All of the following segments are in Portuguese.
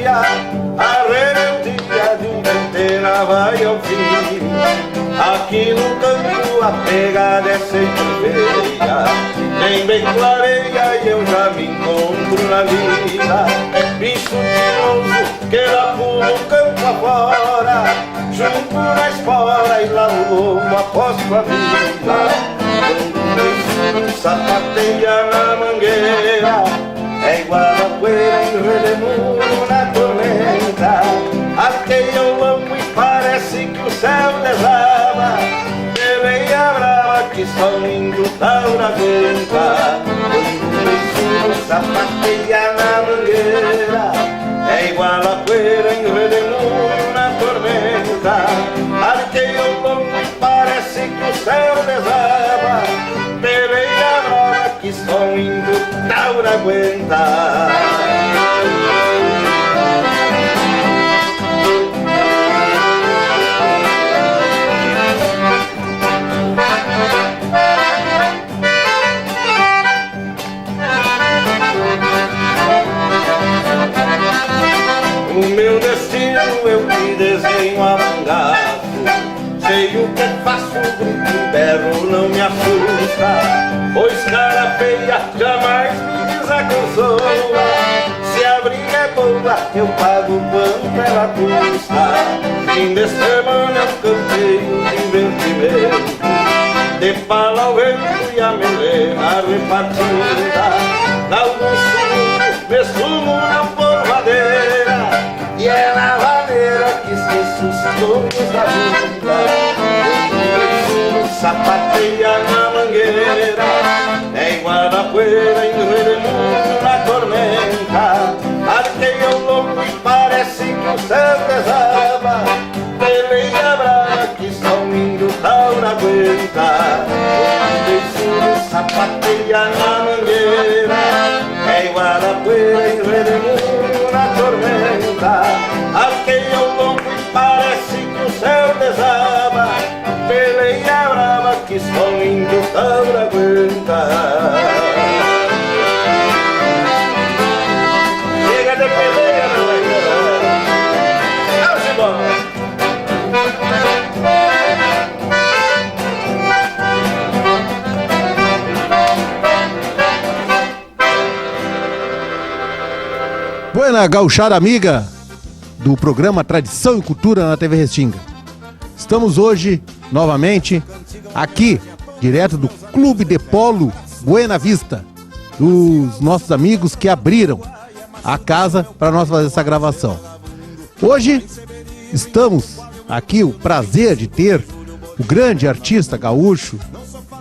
dia, a rebeldia de um ventena vai ao fim. Aqui no campo a pegada é sempre feia, nem bem clareia e eu já me encontro na vida. Bicho tinhoso que lá pula o campo afora, junto na espora e lá no lombo aposto a vida. Quando o sapateia na mangueira, é igual a poeira em redemoinho na tormenta. Arqueia o lombo e parece que o céu desaba, peleia brava que só um índio taura aguenta. Quando o sapateia na mangueira, é igual a poeira em redemoinho na tormenta. Arqueia o lombo e parece que o céu desaba, peleia brava que só um índio taura aguenta. O meu destino eu te desenho a mangaço, sei o que faço, grito e berro não me assusta, pois cara feia jamais me desaconsola. Se a briga é boa eu pago quanto ela custa. Fim de semana eu cantei um investimento, de pala ao vento e a melena repartida. Dá algum sumo, me sumo na polvadeira, e é na maneira que esqueço os sonhos da vida. Sapateia na mangueira, é igual a poeira em redemoinho na tormenta. Arqueia o lombo e parece que o céu desaba, peleia brava que só um índio taura aguenta. Sapateia na mangueira, é igual a poeira em redemoinho na tormenta. Arqueia o lombo e parece que o céu desaba, peleia brava que só um índio taura aguenta. Chega de peleia, não é? Vamos embora. Buena gauchada amiga do programa Tradição e Cultura na TV Restinga. Estamos hoje, novamente, aqui, direto do Clube de Polo Buena Vista, dos nossos amigos que abriram a casa para nós fazer essa gravação. Hoje, estamos aqui, o prazer de ter o grande artista gaúcho,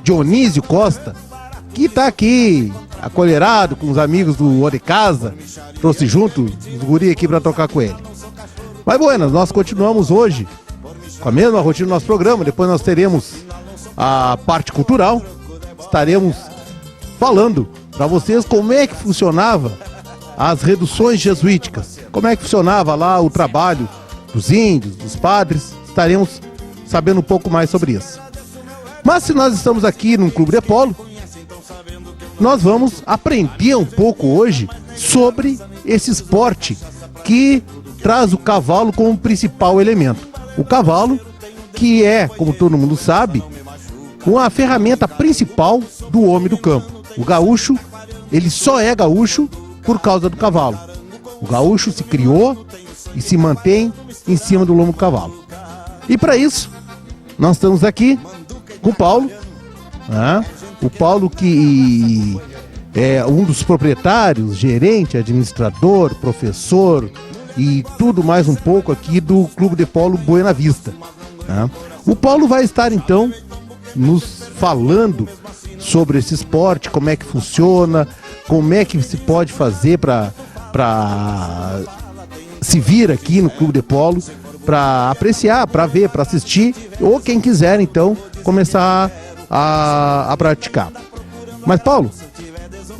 Dionísio Costa, que está aqui acolherado com os amigos do O de Casa, trouxe junto os guri aqui para tocar com ele. Mas buenas, nós continuamos hoje com a mesma rotina do nosso programa. Depois nós teremos a parte cultural, estaremos falando para vocês como é que funcionava as reduções jesuíticas, como é que funcionava lá o trabalho dos índios, dos padres. Estaremos sabendo um pouco mais sobre isso. Mas se nós estamos aqui num Clube de Polo, nós vamos aprender um pouco hoje sobre esse esporte que traz o cavalo como principal elemento. O cavalo, que é, como todo mundo sabe, uma ferramenta principal do homem do campo. O gaúcho, ele só é gaúcho por causa do cavalo. O gaúcho se criou e se mantém em cima do lombo do cavalo. E para isso, nós estamos aqui com o Paulo, né? O Paulo, que é um dos proprietários, gerente, administrador, professor e tudo mais um pouco aqui do Clube de Polo Buena Vista, né? O Paulo vai estar então nos falando sobre esse esporte, como é que funciona, como é que se pode fazer para se vir aqui no Clube de Polo, para apreciar, para ver, para assistir, ou quem quiser então começar a praticar. Mas Paulo,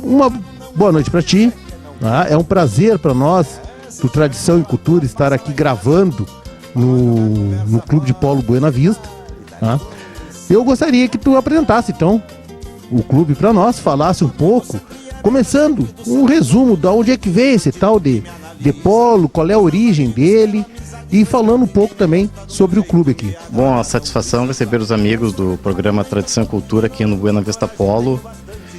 uma boa noite para ti, né? É um prazer para nós do Tradição e Cultura estar aqui gravando no Clube de Polo Buena Vista, né? Eu gostaria que tu apresentasse então o clube para nós, falasse um pouco, começando um resumo de onde é que veio esse tal de de polo, qual é a origem dele e falando um pouco também sobre o clube aqui. Bom, a satisfação receber os amigos do programa Tradição e Cultura aqui no Buena Vista Polo,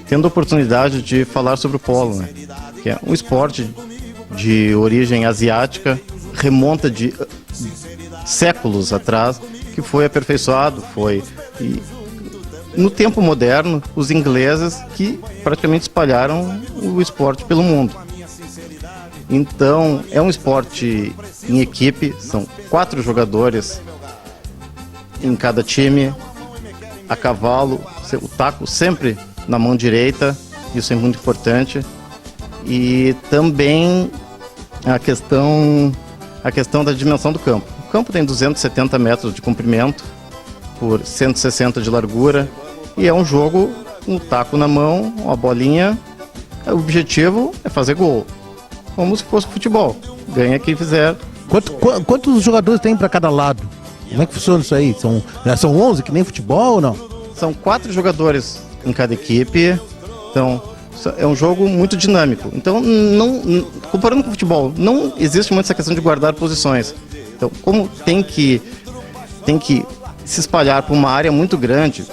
tendo a oportunidade de falar sobre o polo, né? Que é um esporte de origem asiática, remonta de séculos atrás, que foi aperfeiçoado, e no tempo moderno, os ingleses que praticamente espalharam o esporte pelo mundo. Então, é um esporte em equipe, são 4 jogadores em cada time, a cavalo, o taco sempre na mão direita, isso é muito importante. E também a questão da dimensão do campo. O campo tem 270 metros de comprimento por 160 de largura e é um jogo com o taco na mão, uma bolinha. O objetivo é fazer gol, como se fosse futebol. Ganha quem fizer. Quantos jogadores tem para cada lado? Como é que funciona isso aí? São 11, que nem futebol ou não? São 4 jogadores em cada equipe. Então, é um jogo muito dinâmico. Então, comparando com o futebol, não existe muito essa questão de guardar posições. Então, como tem que se espalhar por uma área muito grande,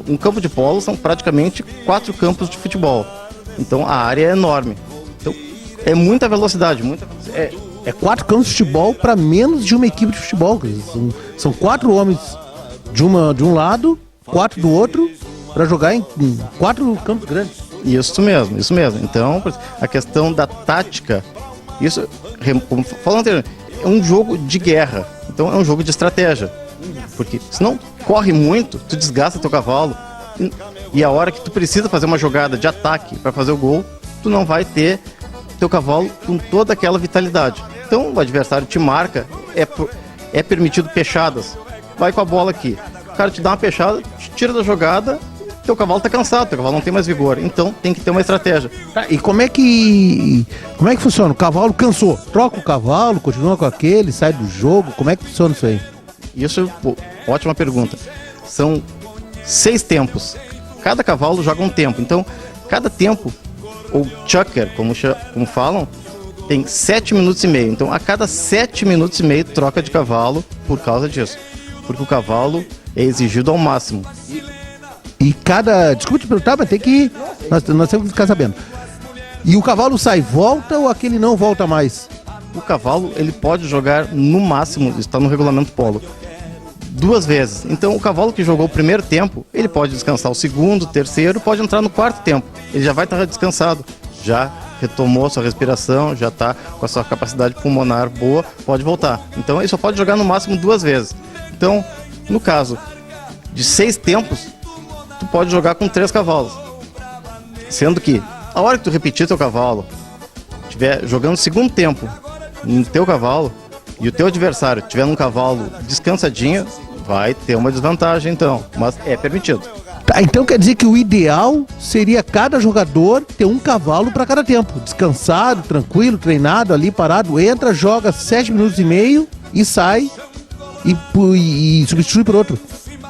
um campo de polo são praticamente 4 campos de futebol. Então, a área é enorme. Então, é muita velocidade. É 4 campos de futebol para menos de uma equipe de futebol. São 4 homens de um lado, 4 do outro, para jogar em 4 campos grandes. Isso mesmo. Então, a questão da tática, falando anteriormente, é um jogo de guerra. Então, é um jogo de estratégia. Porque se não corre muito, tu desgasta teu cavalo. E a hora que tu precisa fazer uma jogada de ataque para fazer o gol, tu não vai ter teu cavalo com toda aquela vitalidade. Então, o adversário te marca, é permitido pechadas. Vai com a bola aqui. O cara te dá uma pechada, te tira da jogada, teu cavalo tá cansado, teu cavalo não tem mais vigor. Então, tem que ter uma estratégia. E como é que funciona? O cavalo cansou, troca o cavalo, continua com aquele, sai do jogo, como é que funciona isso aí? Isso, ótima pergunta. São 6 tempos. Cada cavalo joga um tempo. Então, cada tempo, ou chucker, como falam, tem 7 minutos e meio. Então, a cada 7 minutos e meio, troca de cavalo por causa disso. Porque o cavalo é exigido ao máximo. Desculpa te perguntar, mas tem que... Nós temos que ficar sabendo. E o cavalo sai, volta ou aquele não volta mais? O cavalo, ele pode jogar no máximo, está no regulamento polo, 2 vezes. Então, o cavalo que jogou o primeiro tempo, ele pode descansar o segundo, o terceiro, pode entrar no 4º tempo. Ele já vai estar descansado, já retomou sua respiração, já está com a sua capacidade pulmonar boa, pode voltar. Então, ele só pode jogar no máximo 2 vezes. Então, no caso de 6 tempos, tu pode jogar com 3 cavalos. Sendo que, a hora que tu repetir teu cavalo, estiver jogando o segundo tempo no teu cavalo, e o teu adversário estiver num cavalo descansadinho, vai ter uma desvantagem então, mas é permitido. Tá, então quer dizer que o ideal seria cada jogador ter um cavalo para cada tempo, descansado, tranquilo, treinado ali, parado, entra, joga 7 minutos e meio e sai e substitui por outro.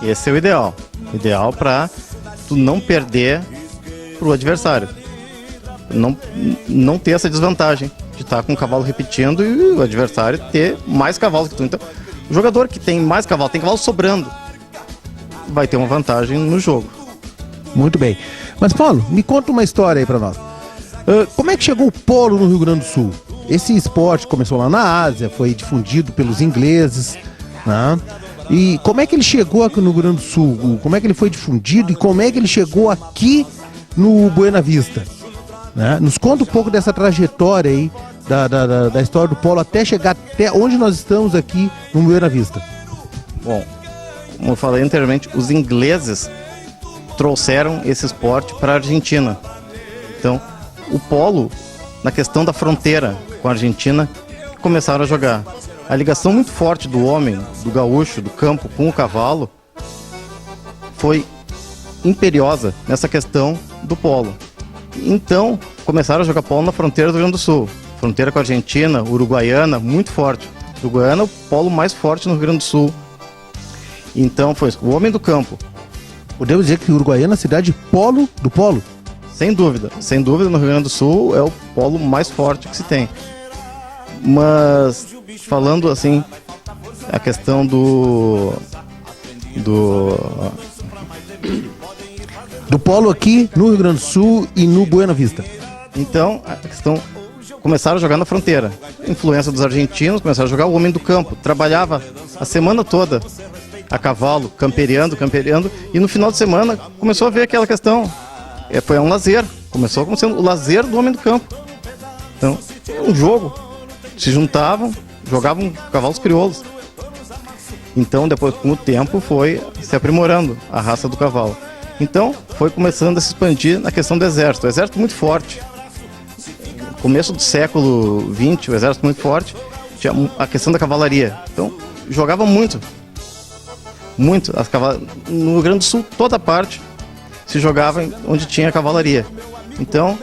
Esse é o ideal. Ideal para tu não perder pro adversário. Não ter essa desvantagem de estar com o cavalo repetindo e o adversário ter mais cavalos que tu. Então, o jogador que tem mais cavalo, tem cavalo sobrando, vai ter uma vantagem no jogo. Muito bem. Mas, Paulo, me conta uma história aí pra nós. Como é que chegou o polo no Rio Grande do Sul? Esse esporte começou lá na Ásia, foi difundido pelos ingleses, né? E como é que ele chegou aqui no Rio Grande do Sul? Como é que ele foi difundido e como é que ele chegou aqui no Buena Vista? Né? Nos conta um pouco dessa trajetória aí, da história do polo até chegar até onde nós estamos aqui no Buena Vista. Bom, como eu falei anteriormente, os ingleses trouxeram esse esporte para a Argentina. Então, o polo, na questão da fronteira com a Argentina, começaram a jogar. A ligação muito forte do homem, do gaúcho, do campo com o cavalo, foi imperiosa nessa questão do polo. Então, começaram a jogar polo na fronteira do Rio Grande do Sul. Fronteira com a Argentina, Uruguaiana, muito forte. Uruguaiana é o polo mais forte no Rio Grande do Sul. Então, foi o homem do campo. Podemos dizer que Uruguaiana é a cidade polo do polo? Sem dúvida. Sem dúvida, no Rio Grande do Sul é o polo mais forte que se tem. Mas falando assim, a questão do polo aqui no Rio Grande do Sul e no Buena Vista. então, a questão, começaram a jogar na fronteira. Influência dos argentinos, começaram a jogar o homem do campo. Trabalhava a semana toda a cavalo, camperiando, e no final de semana começou a ver aquela questão. Foi um lazer. Começou como sendo o lazer do homem do campo. Então, um jogo. Se juntavam, jogavam cavalos crioulos. Então, depois, com o tempo, foi se aprimorando a raça do cavalo. Então, foi começando a se expandir na questão do exército. O exército muito forte. No começo do século XX, o exército muito forte, tinha a questão da cavalaria. Então, jogava muito. Muito. No Rio Grande do Sul, toda parte se jogava onde tinha cavalaria. Então,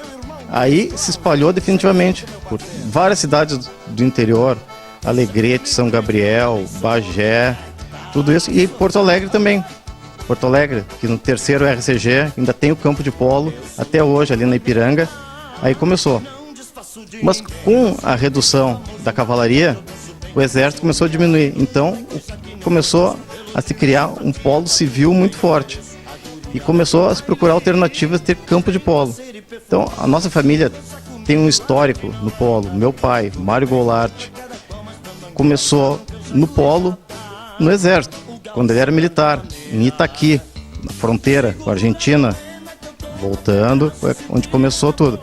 aí se espalhou definitivamente por várias cidades do interior, Alegrete, São Gabriel, Bagé, tudo isso, e Porto Alegre também. Porto Alegre, que no terceiro RCG ainda tem o campo de polo, até hoje ali na Ipiranga, aí começou. Mas com a redução da cavalaria, o exército começou a diminuir, então começou a se criar um polo civil muito forte. E começou a se procurar alternativas de ter campo de polo. Então, a nossa família tem um histórico no polo. Meu pai, Mário Goulart, começou no polo, no exército, quando ele era militar, em Itaqui, na fronteira com a Argentina. Voltando, foi onde começou tudo.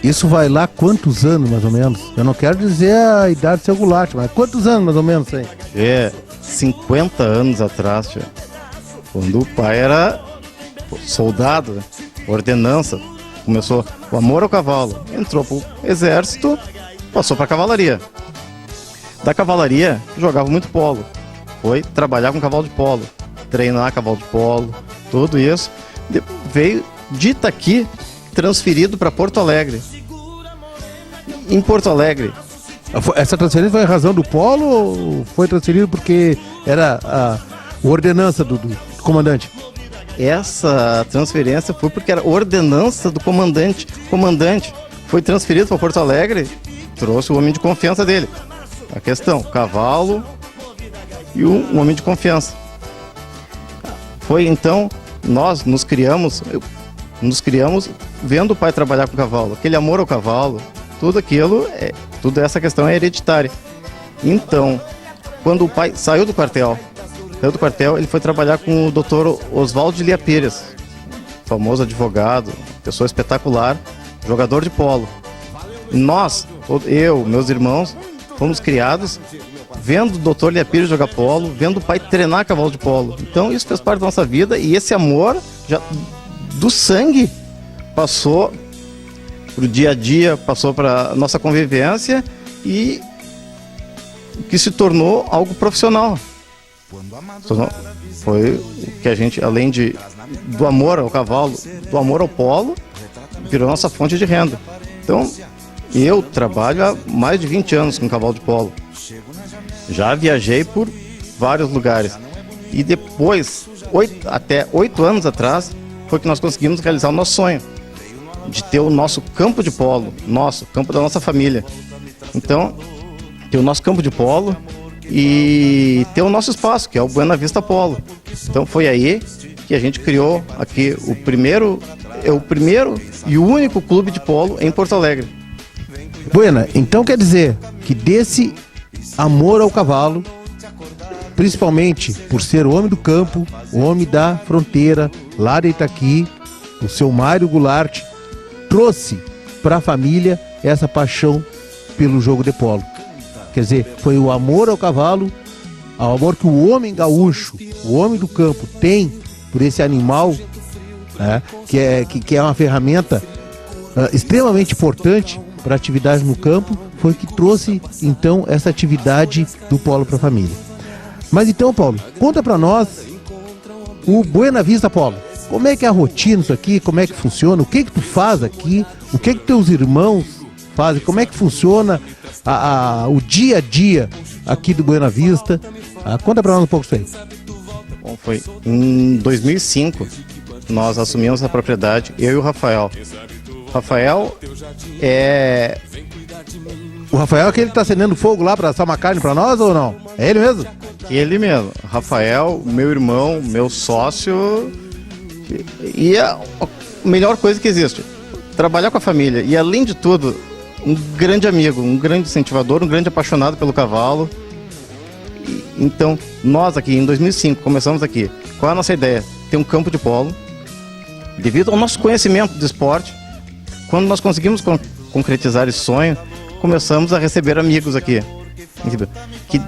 Isso vai lá quantos anos, mais ou menos? Eu não quero dizer a idade do seu Goulart, mas quantos anos, mais ou menos, aí? 50 anos atrás, tia, quando o pai era soldado, ordenança, começou o amor ao cavalo, entrou pro exército, passou pra cavalaria. Da cavalaria, jogava muito polo, foi trabalhar com cavalo de polo, treinar cavalo de polo, tudo isso. Veio de Itaqui, transferido para Porto Alegre. Em Porto Alegre, essa transferência foi em razão do polo ou foi transferido porque era a ordenança do comandante? Essa transferência foi porque era ordenança do comandante. O comandante foi transferido para Porto Alegre, trouxe o homem de confiança dele. A questão, cavalo e um homem de confiança. Foi então, nós nos criamos vendo o pai trabalhar com o cavalo, aquele amor ao cavalo, tudo aquilo, tudo essa questão é hereditária. Então, quando o pai saiu do quartel, ele foi trabalhar com o Dr. Oswaldo de Lia Pires, famoso advogado, pessoa espetacular, jogador de polo. E nós, eu, meus irmãos, fomos criados vendo o Dr. Lia Pires jogar polo, vendo o pai treinar cavalo de polo. Então isso fez parte da nossa vida e esse amor já do sangue passou pro dia a dia, passou para nossa convivência e que se tornou algo profissional. Foi o que a gente, além do amor ao cavalo, do amor ao polo, virou nossa fonte de renda. Então, eu trabalho há mais de 20 anos com cavalo de polo. Já viajei por vários lugares. E depois, até 8 anos atrás, foi que nós conseguimos realizar o nosso sonho de ter o nosso campo de polo, campo da nossa família. Então, ter o nosso campo de polo e ter o nosso espaço, que é o Buena Vista Polo. Então foi aí que a gente criou aqui o primeiro e o único clube de polo em Porto Alegre. Buena, então quer dizer que desse amor ao cavalo, principalmente por ser o homem do campo, o homem da fronteira, lá de Itaqui, o seu Mário Goulart, trouxe para a família essa paixão pelo jogo de polo. Quer dizer, foi o amor ao cavalo, ao amor que o homem gaúcho, o homem do campo tem por esse animal, né, que é uma ferramenta extremamente importante para a atividade no campo, foi que trouxe então essa atividade do polo para a família. Mas então, Paulo, conta para nós o Buena Vista Polo. Como é que é a rotina isso aqui? Como é que funciona? O que tu faz aqui? O que teus irmãos fazem? Como é que funciona o dia a dia aqui do Buena Vista? Conta para nós um pouco isso aí. Bom, foi em 2005 nós assumimos a propriedade, eu e o Rafael. Rafael O Rafael é aquele que tá acendendo fogo lá pra assar uma carne pra nós ou não? É ele mesmo? Ele mesmo, Rafael, meu irmão, meu sócio, e é a melhor coisa que existe, trabalhar com a família, e além de tudo, um grande amigo, um grande incentivador, um grande apaixonado pelo cavalo. Então, nós aqui em 2005, começamos aqui, qual é a nossa ideia? Ter um campo de polo, devido ao nosso conhecimento do esporte. Quando nós conseguimos concretizar esse sonho, começamos a receber amigos aqui, que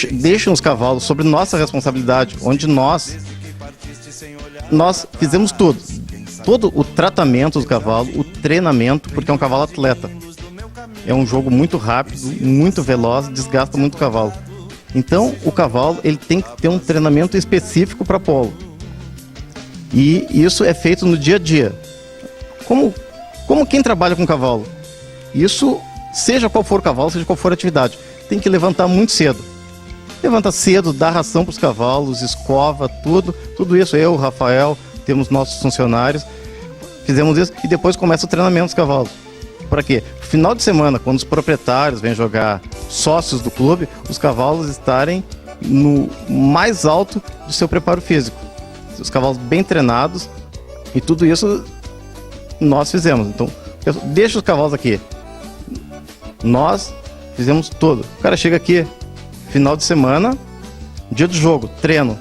deixam os cavalos sobre nossa responsabilidade, onde nós fizemos tudo. Todo o tratamento do cavalo, o treinamento, porque é um cavalo atleta. É um jogo muito rápido, muito veloz, desgasta muito o cavalo. Então, o cavalo ele tem que ter um treinamento específico para polo. E isso é feito no dia a dia. Como quem trabalha com cavalo. Isso, seja qual for o cavalo, seja qual for a atividade, tem que levantar muito cedo. Levanta cedo, dá ração para os cavalos, escova, tudo isso. Eu, o Rafael, temos nossos funcionários, fizemos isso e depois começa o treinamento dos cavalos. Para quê? Final de semana, quando os proprietários vêm jogar, sócios do clube, os cavalos estarem no mais alto do seu preparo físico. Os cavalos bem treinados, e tudo isso nós fizemos. Então, deixa os cavalos aqui. Nós fizemos tudo. O cara chega aqui, final de semana, dia do jogo, treino.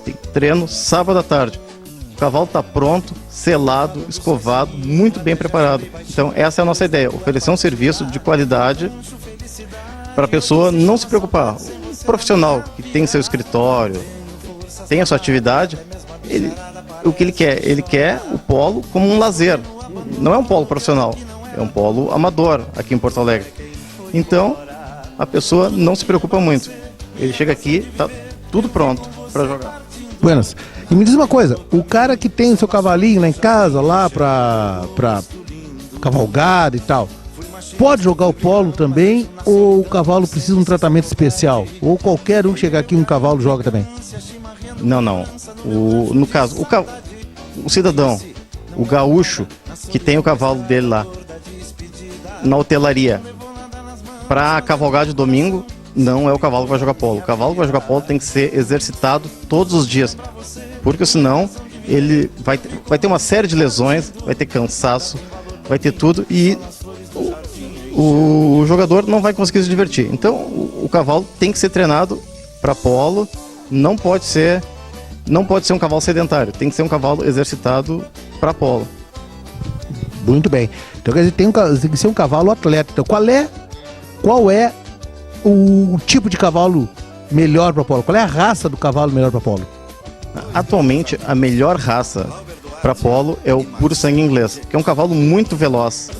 Tem treino sábado à tarde. O cavalo está pronto, selado, escovado, muito bem preparado. Então, essa é a nossa ideia, oferecer um serviço de qualidade para a pessoa não se preocupar. O profissional que tem seu escritório, tem a sua atividade, o que ele quer? Ele quer o polo como um lazer. Não é um polo profissional, é um polo amador aqui em Porto Alegre. Então, a pessoa não se preocupa muito. Ele chega aqui, tá tudo pronto para jogar. Buenas. E me diz uma coisa, o cara que tem o seu cavalinho lá em casa, lá pra cavalgada e tal, pode jogar o polo também ou o cavalo precisa de um tratamento especial? Ou qualquer um que chegar aqui, um cavalo joga também? Não. No caso, o cidadão, o gaúcho, que tem o cavalo dele lá na hotelaria para cavalgar de domingo, não é o cavalo que vai jogar polo. O cavalo que vai jogar polo tem que ser exercitado todos os dias, porque senão ele vai ter uma série de lesões, vai ter cansaço, vai ter tudo e o jogador não vai conseguir se divertir. Então o cavalo tem que ser treinado para polo, não pode ser um cavalo sedentário, tem que ser um cavalo exercitado para polo. Muito bem. Então quer dizer, tem que ser um cavalo atleta. Então qual é o tipo de cavalo melhor para polo? Qual é a raça do cavalo melhor para polo? Atualmente, a melhor raça para polo é o puro sangue inglês, que é um cavalo muito veloz.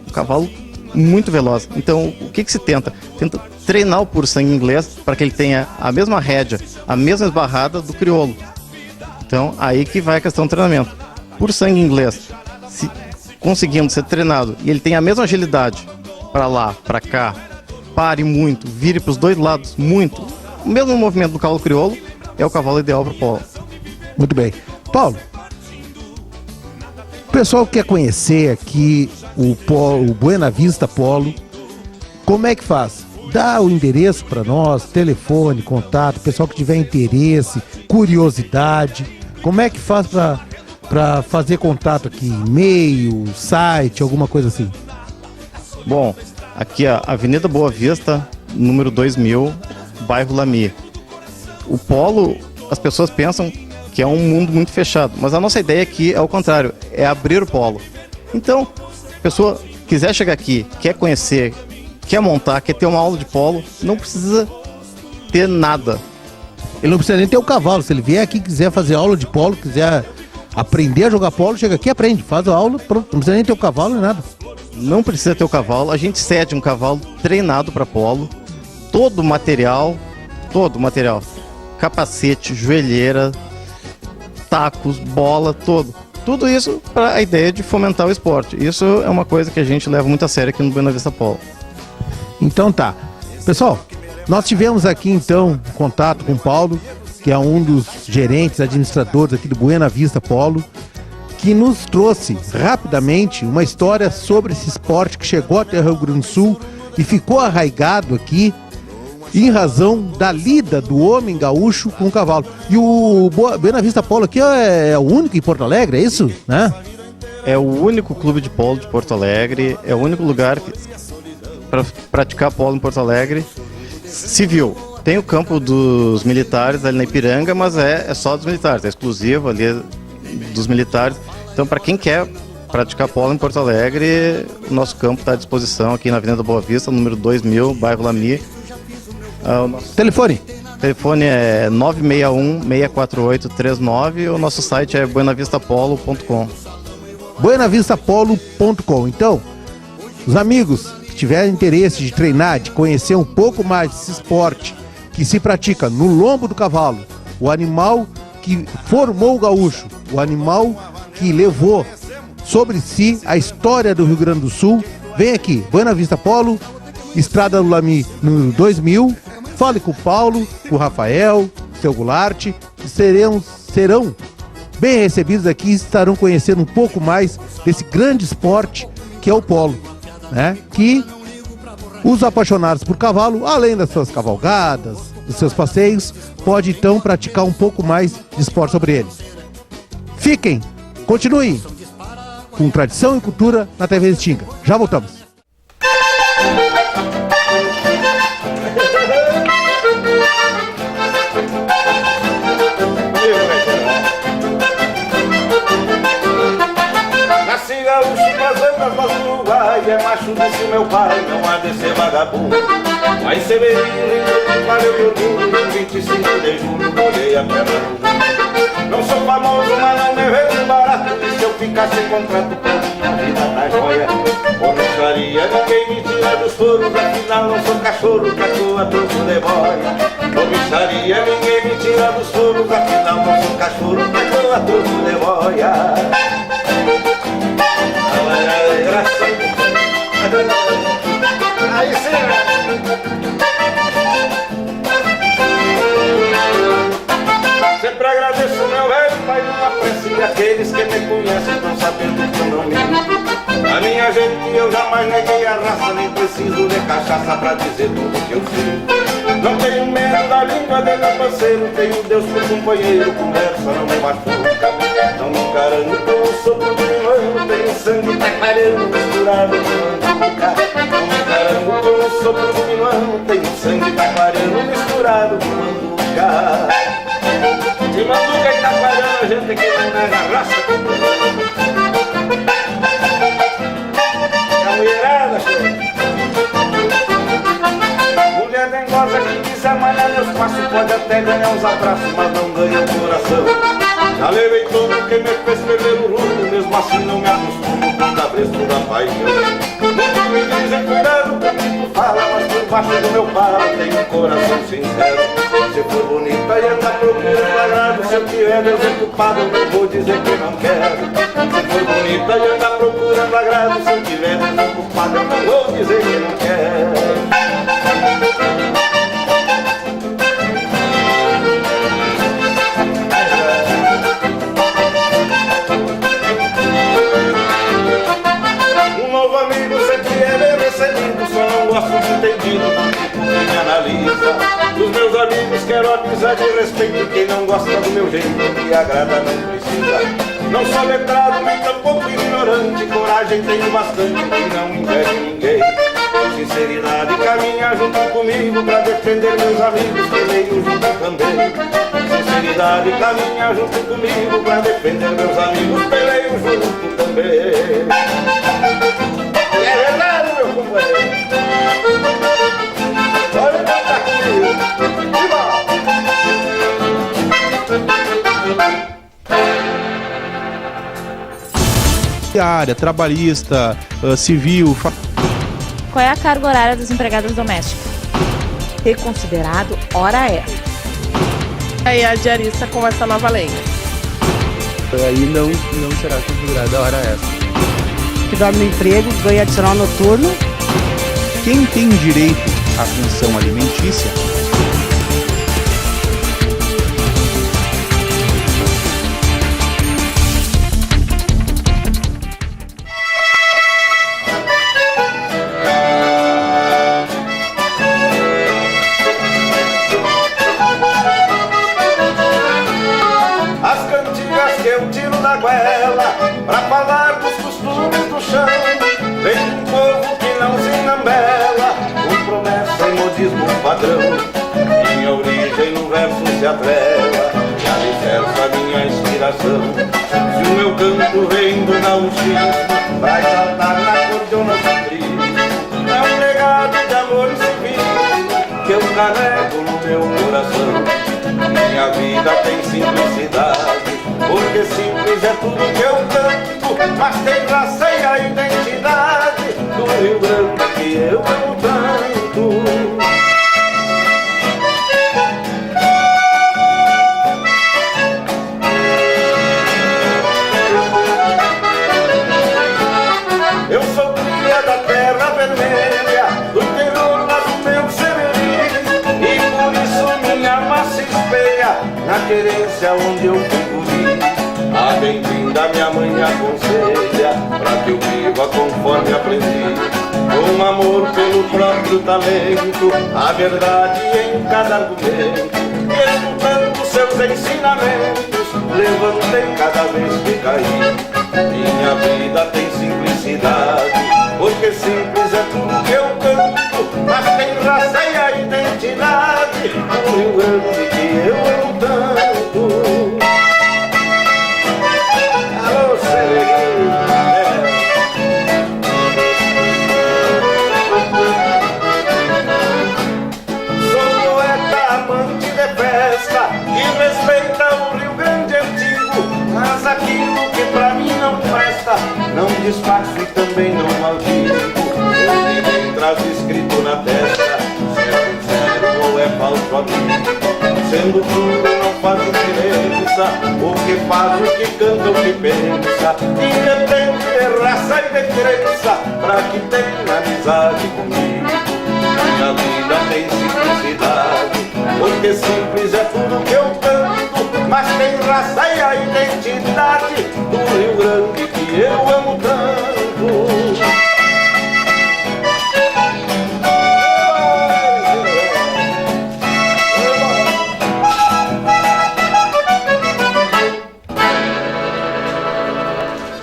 Um cavalo muito veloz. Então, o que se tenta? Tenta treinar o puro sangue inglês para que ele tenha a mesma rédea, a mesma esbarrada do crioulo. Então, aí que vai a questão do treinamento. Puro sangue inglês, se conseguindo ser treinado e ele tem a mesma agilidade para lá, para cá, pare muito, vire para os dois lados muito. O mesmo movimento do cavalo crioulo é o cavalo ideal para o polo. Muito bem. Paulo, o pessoal quer conhecer aqui o Buena Vista Polo. Como é que faz? Dá o endereço para nós, telefone, contato, pessoal que tiver interesse, curiosidade. Como é que faz para fazer contato aqui? E-mail, site, alguma coisa assim? Bom, aqui a Avenida Boa Vista, número 2000, bairro Lamy. O polo, as pessoas pensam que é um mundo muito fechado, mas a nossa ideia aqui é o contrário, é abrir o polo. Então, a pessoa quiser chegar aqui, quer conhecer, quer montar, quer ter uma aula de polo, não precisa ter nada. Ele não precisa nem ter o cavalo, se ele vier aqui e quiser fazer aula de polo, quiser aprender a jogar polo, chega aqui e aprende, faz a aula, pronto, não precisa nem ter o cavalo nem nada. Não precisa ter o cavalo, a gente cede um cavalo treinado para polo, todo o material, capacete, joelheira, tacos, bola, tudo isso para a ideia de fomentar o esporte. Isso é uma coisa que a gente leva muito a sério aqui no Buena Vista Polo. Então tá, pessoal, nós tivemos aqui então contato com o Paulo, que é um dos gerentes, administradores aqui do Buena Vista Polo, que nos trouxe rapidamente uma história sobre esse esporte que chegou até o Rio Grande do Sul e ficou arraigado aqui em razão da lida do homem gaúcho com o cavalo. E o Buena Vista Polo aqui é o único em Porto Alegre, é isso? Né? É o único clube de polo de Porto Alegre, é o único lugar para praticar polo em Porto Alegre civil. Tem o campo dos militares ali na Ipiranga, mas é só dos militares, é exclusivo ali dos militares. Então, para quem quer praticar polo em Porto Alegre, o nosso campo está à disposição aqui na Avenida Boa Vista, número 2000, bairro Lamy. Telefone é 961-648-39. O nosso site é buenavistapolo.com. buenavistapolo.com. Então, os amigos que tiverem interesse de treinar, de conhecer um pouco mais desse esporte que se pratica no lombo do cavalo, o animal que formou o gaúcho, o animal que levou sobre si a história do Rio Grande do Sul, vem aqui, Buena Vista Polo, Estrada do Lamy no 2000. Fale com o Paulo, com o Rafael, seu Goulart, que serão bem recebidos aqui e estarão conhecendo um pouco mais desse grande esporte que é o polo, né? Que os apaixonados por cavalo, além das suas cavalgadas, dos seus passeios, pode então praticar um pouco mais de esporte sobre ele. Continuem com tradição e cultura na TV Restinga. Já voltamos. Nasci gaúcho nas andas do Uruguai, é macho desse meu pai, não há de ser vagabundo. Mas Severinho, valeu meu orgulho, 25 de julho, colhei a perna no mundo. Não sou famoso, mas não me vendo barato, e se eu ficar sem contrato, pra minha vida tá joia. Porcaria, ninguém me tira dos foros, afinal não sou cachorro, que atua troco de boia. Comissaria, ninguém me tira dos foros, afinal não sou cachorro, que atua troco de boia. Aí sim. Sempre agradeço meu velho pai numa prece, e aqueles que me conhecem estão sabendo que eu não minto. A minha gente eu jamais neguei a raça, nem preciso de cachaça pra dizer tudo que eu sinto. Não tenho medo da língua de meu parceiro, tenho Deus por companheiro, conversa não me machuca. Não me encarando com o sopro do limão, tenho sangue taquarando misturado com manduca. Não me encarando com o sopro do limão, tenho sangue taquarando misturado com manduca. E manduca e taquarando a gente que não nega a raça. A mulherada, mulher dengosa que quiser malhar meus passos, pode até ganhar uns abraços, mas não ganha o coração. Já levei tudo que me fez perder o rumo, mesmo assim não me acostumo com o cabresto da paixão. Nunca me dizem cuidado com o que tu fala, mas por baixo do meu paro tenho um coração sincero. Se for bonita e andar procurando agrado, se eu tiver desocupado não vou dizer que não quero. Se for bonita e andar procurando agrado, se eu tiver desocupado eu não vou dizer que não quero. Me analisa. Dos meus amigos quero amizade e respeito. Quem não gosta do meu jeito, me agrada, não precisa. Não sou letrado, nem tampouco ignorante. Coragem tenho bastante, que não invejo ninguém. Sinceridade caminha junto comigo pra defender meus amigos, peleio junto também. Sinceridade caminha junto comigo pra defender meus amigos, peleio junto também. É verdade, meu companheiro. Olha o área trabalhista, civil. Qual é a carga horária dos empregados domésticos? Ter considerado hora extra. Aí a diarista com essa nova lei. Aí não será configurada a hora extra. Que dorme no emprego, ganha adicional noturno. Quem tem direito à pensão alimentícia modismo padrão. Minha origem no verso se atrela e alicerça a minha inspiração. Se o meu canto vem do gauchismo, vai saltar na cordiona suprima. É um legado de amor civil que eu carrego no meu coração. Minha vida tem simplicidade, porque simples é tudo que eu canto, mas tem raça e a identidade do Rio Grande que eu amo tanto. Eu sou cria da terra vermelha, do interior lá do meu Severino, e por isso minha alma se espelha na querência onde eu fico vivo. A bem-vinda minha mãe me aconselha, pra que eu viva conforme aprendi, com amor pelo próprio talento, a verdade em cada argumento, e escutando seus ensinamentos, levantei cada vez que caí. Minha vida tem simplicidade, porque simples é tudo que eu canto, mas tem raça e a identidade do Rio Grande que eu amo tanto. Alô, sou poeta amante de festa e respeita o Rio Grande antigo, mas aquilo que pra mim não presta, não disfarço e também não maldigo. Onde vem traz escrito na testa, se é sincero ou é falso amigo. Sendo tudo não faz diferença, o que faz, o que canta, o que pensa, independe de raça e de crença, pra que tenha amizade comigo. Minha vida tem simplicidade, porque simples é tudo que eu canto, mas tem raça e a identidade do Rio Grande que eu amo tanto.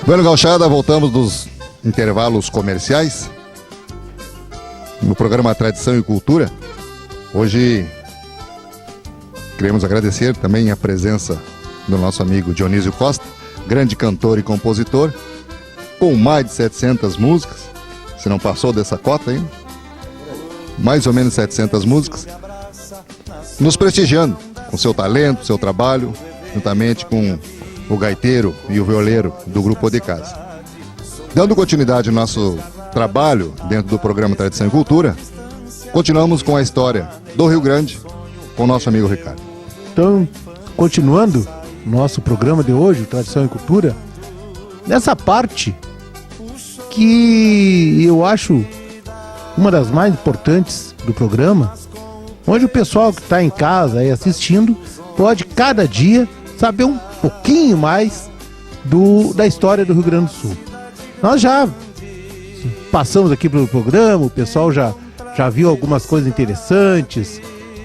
Bueno, gauchada, voltamos dos intervalos comerciais no programa Tradição e Cultura. Hoje queremos agradecer também a presença do nosso amigo Dionísio Costa, grande cantor e compositor, com mais de 700 músicas, se não passou dessa cota ainda, mais ou menos 700 músicas, nos prestigiando com seu talento, seu trabalho, juntamente com o gaiteiro e o violeiro do Grupo de Casa. Dando continuidade ao nosso trabalho dentro do programa Tradição e Cultura, continuamos com a história do Rio Grande com o nosso amigo Ricardo. Então, continuando nosso programa de hoje, Tradição e Cultura, nessa parte que eu acho uma das mais importantes do programa, onde o pessoal que está em casa aí assistindo pode cada dia saber um pouquinho mais da história do Rio Grande do Sul. Nós já passamos aqui pelo programa, o pessoal já viu algumas coisas interessantes,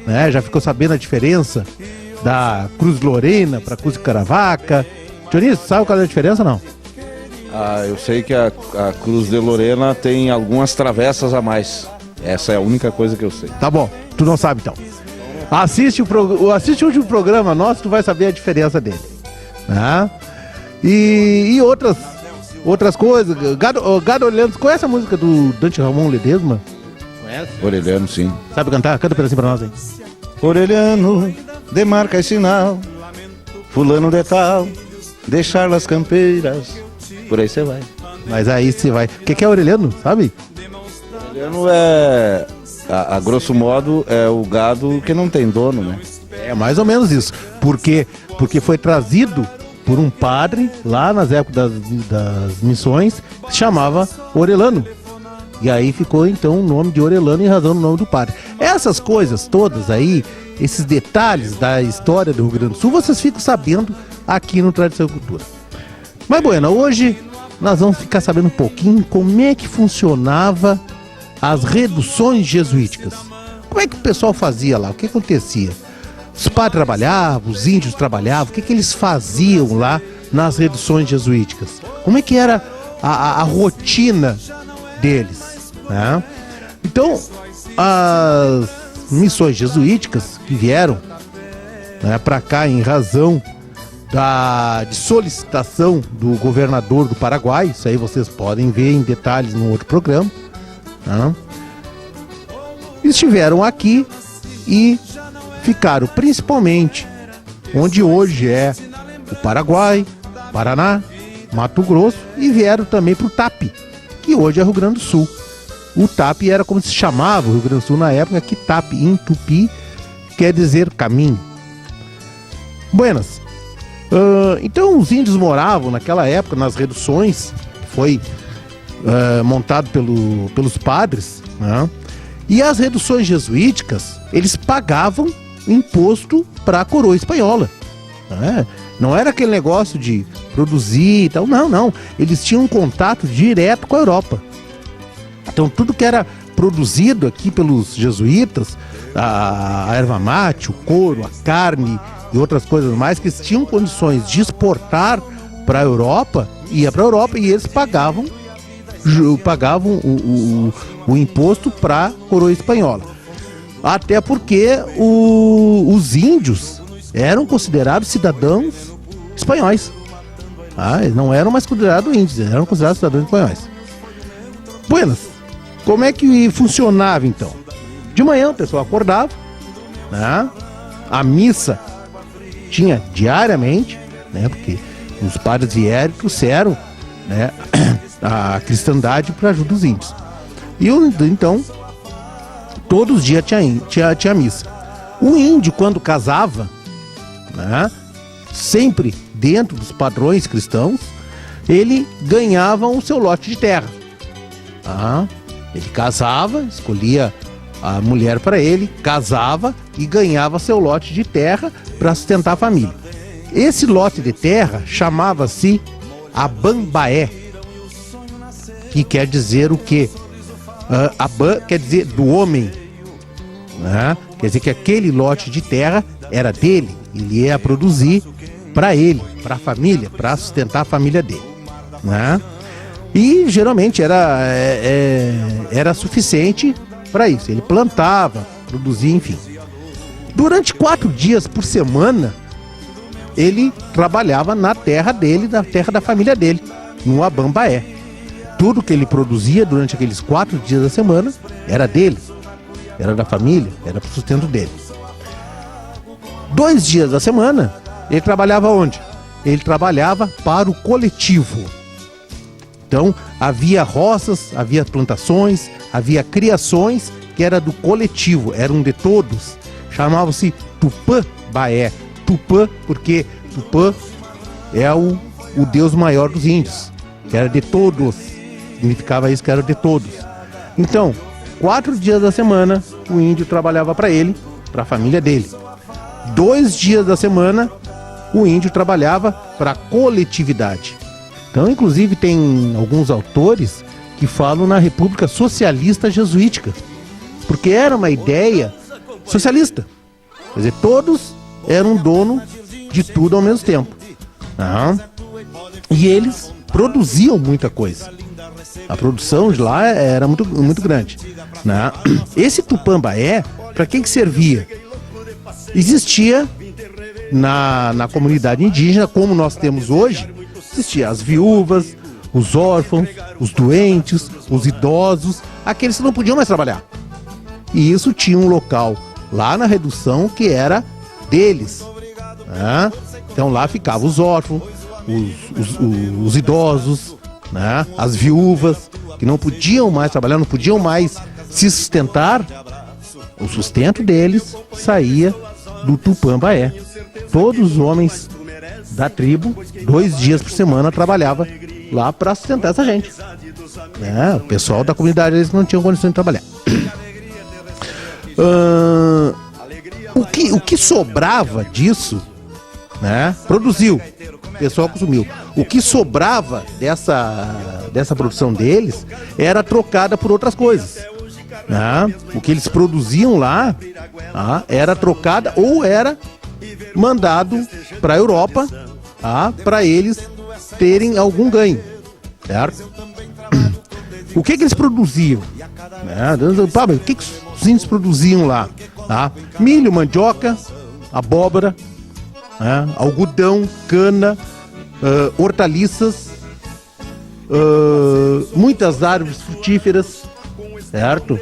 né? Já ficou sabendo a diferença da Cruz Lorena para Cruz de Caravaca. Dionísio, sabe qual é a diferença, não? Ah, eu sei que a Cruz de Lorena tem algumas travessas a mais. Essa é a única coisa que eu sei. Tá bom, tu não sabe então. Assiste o último programa nosso, tu vai saber a diferença dele. Né? E outras coisas. Gado Orelhano, conhece a música do Dante Ramon Ledesma? Conhece? Orelhano, sim. Sabe cantar? Canta um pedacinho pra nós aí. Orelhano, demarca e sinal, fulano de tal, deixar las campeiras, por aí você vai. Mas aí você vai. O que é Orelhano, sabe? Orelhano é, a grosso modo, é o gado que não tem dono, né? É mais ou menos isso. Porque foi trazido por um padre lá nas épocas das missões, que se chamava Orelhano. E aí ficou então o nome de Orelhano em razão do nome do padre. Essas coisas todas aí, esses detalhes da história do Rio Grande do Sul, vocês ficam sabendo aqui no Tradição e Cultura. Mas, bueno, hoje nós vamos ficar sabendo um pouquinho como é que funcionava as reduções jesuíticas. Como é que o pessoal fazia lá? O que acontecia? Os padres trabalhavam, os índios trabalhavam, o que eles faziam lá nas reduções jesuíticas? Como é que era a rotina deles? Né? Então, as missões jesuíticas que vieram, né, para cá em razão de solicitação do governador do Paraguai, isso aí vocês podem ver em detalhes no outro programa, né? Estiveram aqui e ficaram principalmente onde hoje é o Paraguai, Paraná, Mato Grosso, e vieram também para o TAP, que hoje é Rio Grande do Sul. O TAP era como se chamava o Rio Grande do Sul na época, que TAP em tupi quer dizer caminho. Buenas. Então os índios moravam naquela época nas reduções, que foi montado pelos padres, né? E as reduções jesuíticas, eles pagavam imposto para a coroa espanhola, né? Não era aquele negócio de produzir e tal, não. Eles tinham um contato direto com a Europa. Então tudo que era produzido aqui pelos jesuítas, a erva mate, o couro, a carne e outras coisas mais, que eles tinham condições de exportar para a Europa, ia para a Europa e eles pagavam o imposto para a coroa espanhola. Até porque os índios eram considerados cidadãos espanhóis. Eles não eram mais considerados índios, eram considerados cidadãos espanhóis. Buenas, como é que funcionava então? De manhã o pessoal acordava, né? A missa tinha diariamente, né? Porque os padres vieram e trouxeram, né, a cristandade para ajuda dos índios. E então, todos os dias tinha missa. O índio, quando casava, né, sempre dentro dos padrões cristãos, ele ganhava o seu lote de terra. Ele casava, escolhia a mulher para ele, casava e ganhava seu lote de terra para sustentar a família. Esse lote de terra chamava-se Abambaé, que quer dizer o quê? Abam quer dizer do homem, né? Quer dizer que aquele lote de terra era dele, ele ia produzir para ele, para a família, para sustentar a família dele, né? E geralmente era suficiente para isso. Ele plantava, produzia, enfim. Durante 4 dias por semana, ele trabalhava na terra dele, na terra da família dele, no Abambaé. Tudo que ele produzia durante aqueles 4 dias da semana era dele, era da família, era para o sustento dele. 2 dias da semana, ele trabalhava onde? Ele trabalhava para o coletivo. Então, havia roças, havia plantações, havia criações que era do coletivo, eram de todos. Chamava-se Tupã-Baé. Tupã, porque Tupã é o deus maior dos índios, que era de todos. Significava isso, que era de todos. Então, 4 dias da semana, o índio trabalhava para ele, para a família dele. 2 dias da semana, o índio trabalhava para a coletividade. Então, inclusive, tem alguns autores que falam na República Socialista Jesuítica, porque era uma ideia socialista. Quer dizer, todos eram dono de tudo ao mesmo tempo. E eles produziam muita coisa. A produção de lá era muito, muito grande, né? Esse Tupã-Baé, para quem que servia? Existia na comunidade indígena, como nós temos hoje, existia as viúvas, os órfãos, os doentes, os idosos, aqueles que não podiam mais trabalhar. E isso tinha um local lá na redução que era deles, né? Então lá ficavam os órfãos, os idosos, né? As viúvas que não podiam mais trabalhar, não podiam mais se sustentar. O sustento deles saía do Tupã-Baé. Todos os homens da tribo, 2 dias por semana, trabalhava lá para sustentar essa gente, né? O pessoal da comunidade, eles não tinham condição de trabalhar. O que sobrava disso, né? Produziu, o pessoal consumiu. O que sobrava dessa produção deles era trocada por outras coisas, né? O que eles produziam lá era trocada ou era mandado para a Europa, para eles terem algum ganho, certo? O que eles produziam? O que os índios produziam lá? Tá? Milho, mandioca, abóbora, né? Algodão, cana, hortaliças, muitas árvores frutíferas, certo?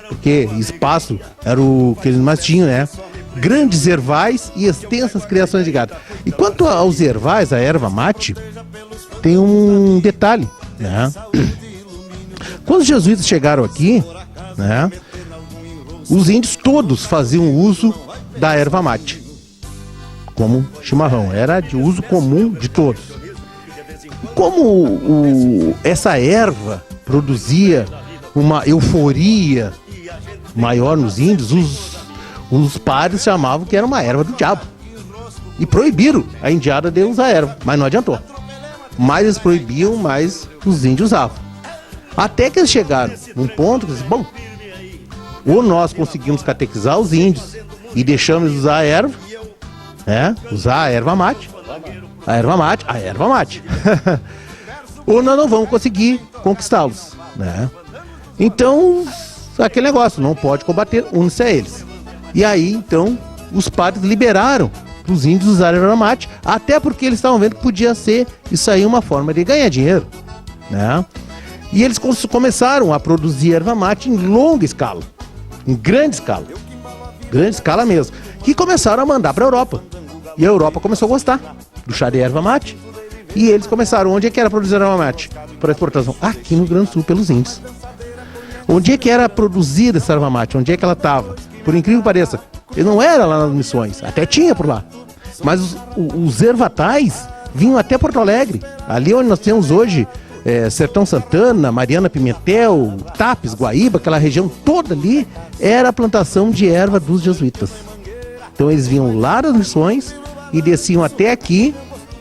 Porque espaço era o que eles mais tinham, né? Grandes ervais e extensas criações de gado. E quanto aos ervais, a erva mate, tem um detalhe, né? Quando os jesuítas chegaram aqui, né, os índios todos faziam uso da erva mate como chimarrão, era de uso comum de todos. Como essa erva produzia uma euforia maior nos índios, os padres chamavam que era uma erva do diabo e proibiram a indiada de usar erva, mas não adiantou. Mais eles proibiam, mais os índios usavam. Até que eles chegaram num ponto que eles, bom, ou nós conseguimos catequizar os índios e deixamos eles usar a erva, né? Usar a erva mate, ou nós não vamos conseguir conquistá-los, né? Então, aquele negócio, não pode combater, une-se a eles. E aí, então, os padres liberaram para os índios usarem erva mate, até porque eles estavam vendo que podia ser isso aí uma forma de ganhar dinheiro, né? E eles começaram a produzir erva mate em longa escala, em grande escala mesmo, que começaram a mandar para a Europa. E a Europa começou a gostar do chá de erva mate. E eles começaram, onde é que era produzir erva mate? Para exportação? Aqui no Rio Grande do Sul, pelos índios. Onde é que era produzida essa erva mate? Onde é que ela estava? Por incrível que pareça, ele não era lá nas missões, até tinha por lá. Mas os ervatais vinham até Porto Alegre, ali onde nós temos hoje Sertão Santana, Mariana Pimentel, Tapes, Guaíba, aquela região toda ali, era a plantação de erva dos jesuítas. Então eles vinham lá das missões e desciam até aqui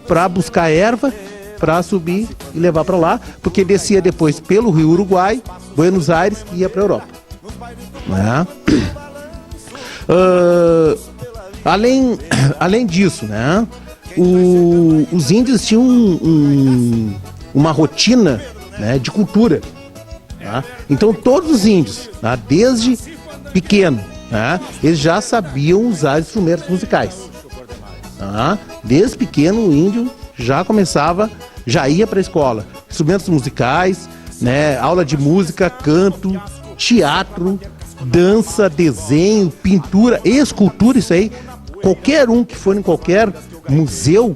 para buscar erva, para subir e levar para lá, porque descia depois pelo Rio Uruguai, Buenos Aires e ia para a Europa. Né? Além disso, né, os índios tinham uma rotina, né, de cultura. Tá? Então todos os índios, tá, desde pequeno, tá, eles já sabiam usar instrumentos musicais. Tá? Desde pequeno o índio já ia para a escola. Instrumentos musicais, né, aula de música, canto, teatro, dança, desenho, pintura, escultura, isso aí. Qualquer um que for em qualquer museu,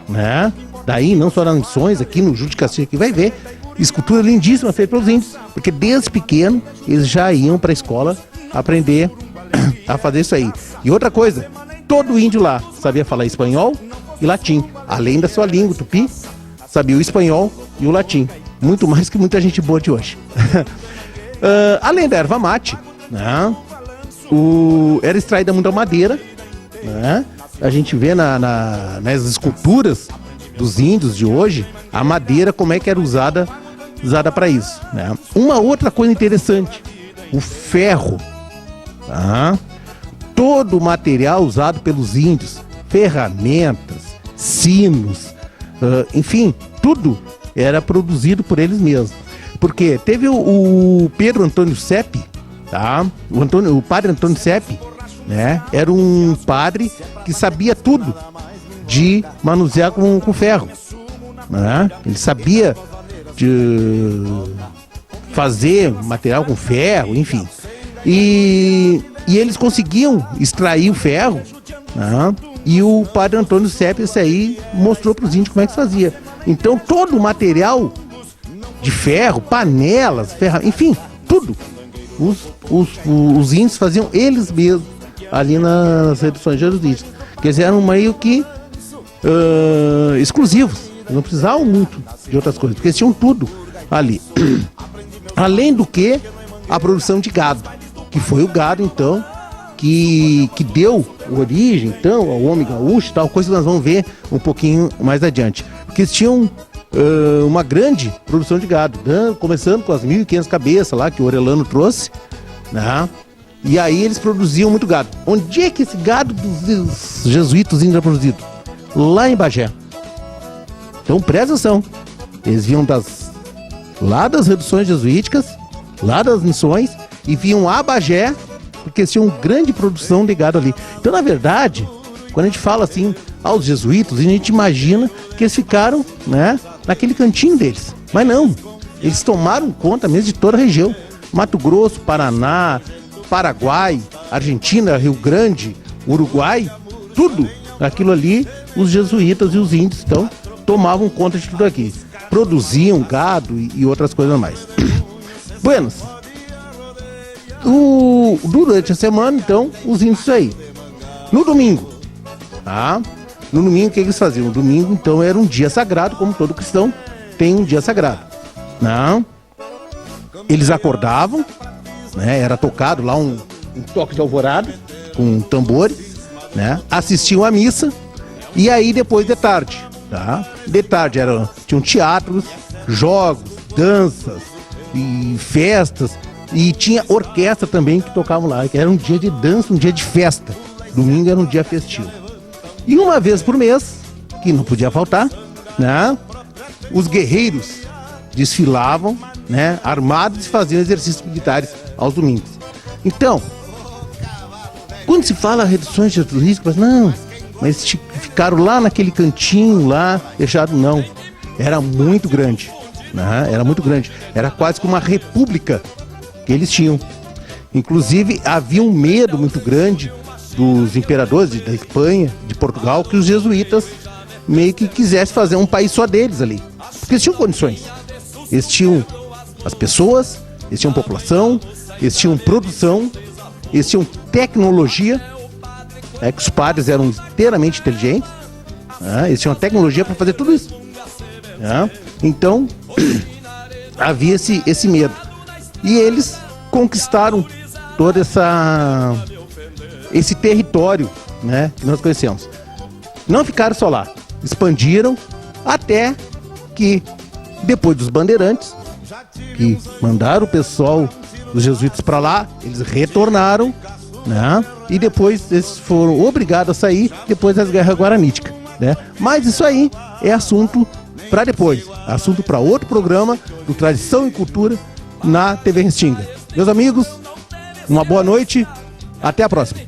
né, daí não só nas missões, aqui no Júlio de Castilho, que vai ver escultura lindíssima feita pelos índios, porque desde pequeno eles já iam para a escola aprender a fazer isso aí. E outra coisa, todo índio lá sabia falar espanhol e latim, além da sua língua tupi, sabia o espanhol e o latim, muito mais que muita gente boa de hoje. Além da erva mate, né, era extraída muita madeira, né? A gente vê nas esculturas dos índios de hoje, a madeira, como é que era usada para isso, né? Uma outra coisa interessante, o ferro, tá? Todo o material usado pelos índios, ferramentas, sinos, enfim, tudo era produzido por eles mesmos. Porque teve o Pedro Antônio Sepe, tá? O padre Antônio Sepe, né? Era um padre que sabia tudo de manusear com ferro, né? Ele sabia de fazer material com ferro, enfim. E eles conseguiam extrair o ferro, né? E o padre Antônio Sepe, esse aí, mostrou para os índios como é que se fazia. Então todo o material de ferro, panelas, enfim, tudo, os índios faziam eles mesmos ali nas reduções jesuíticas, que eles eram meio que exclusivos, não precisavam muito de outras coisas, porque eles tinham tudo ali. Além do que a produção de gado, que foi o gado então que deu origem então ao homem gaúcho, tal coisa que nós vamos ver um pouquinho mais adiante, porque eles tinham uma grande produção de gado, começando com as 1.500 cabeças lá que o Orelano trouxe, né? E aí eles produziam muito gado. Onde é que esse gado dos jesuítas ainda é produzido? Lá em Bagé. Então presta atenção, eles vinham lá das reduções jesuíticas, lá das missões, e vinham a Bagé porque eles tinham grande produção de gado ali. Então, na verdade, quando a gente fala assim aos jesuítas, a gente imagina que eles ficaram, né, naquele cantinho deles. Mas não, eles tomaram conta mesmo de toda a região. Mato Grosso, Paraná, Paraguai, Argentina, Rio Grande, Uruguai, tudo aquilo ali, os jesuítas e os índios, então, tomavam conta de tudo aqui. Produziam gado e outras coisas mais. Buenas. Durante a semana, então, os índios aí. No domingo, tá? No domingo, o que eles faziam? No domingo, então, era um dia sagrado, como todo cristão tem um dia sagrado. Não? Eles acordavam, né? Era tocado lá um toque de alvorada, com tambores, né? Assistiam à missa, e aí depois de tarde, tá? De tarde tinham teatros, jogos, danças e festas, e tinha orquestra também que tocavam lá, que era um dia de dança, um dia de festa. Domingo era um dia festivo. E uma vez por mês, que não podia faltar, né? Os guerreiros desfilavam, né? Armados e faziam exercícios militares aos domingos. Então, quando se fala reduções de riscos, não, mas ficaram lá naquele cantinho lá, deixado, não. Era muito grande, né? Era muito grande. Era quase que uma república que eles tinham. Inclusive, havia um medo muito grande dos imperadores da Espanha, de Portugal, que os jesuítas meio que quisessem fazer um país só deles ali. Porque eles tinham condições. Eles tinham as pessoas, eles tinham população, eles tinham produção, eles tinham tecnologia, que os padres eram inteiramente inteligentes, eles tinham tecnologia para fazer tudo isso. Então, havia esse medo. E eles conquistaram todo esse território, né, que nós conhecemos. Não ficaram só lá, expandiram até que, depois dos bandeirantes, que mandaram o pessoal dos jesuítas para lá, eles retornaram, né? E depois eles foram obrigados a sair depois das guerras guaraníticas, né? Mas isso aí é assunto para depois, assunto para outro programa do Tradição e Cultura na TV Restinga. Meus amigos, uma boa noite, até a próxima.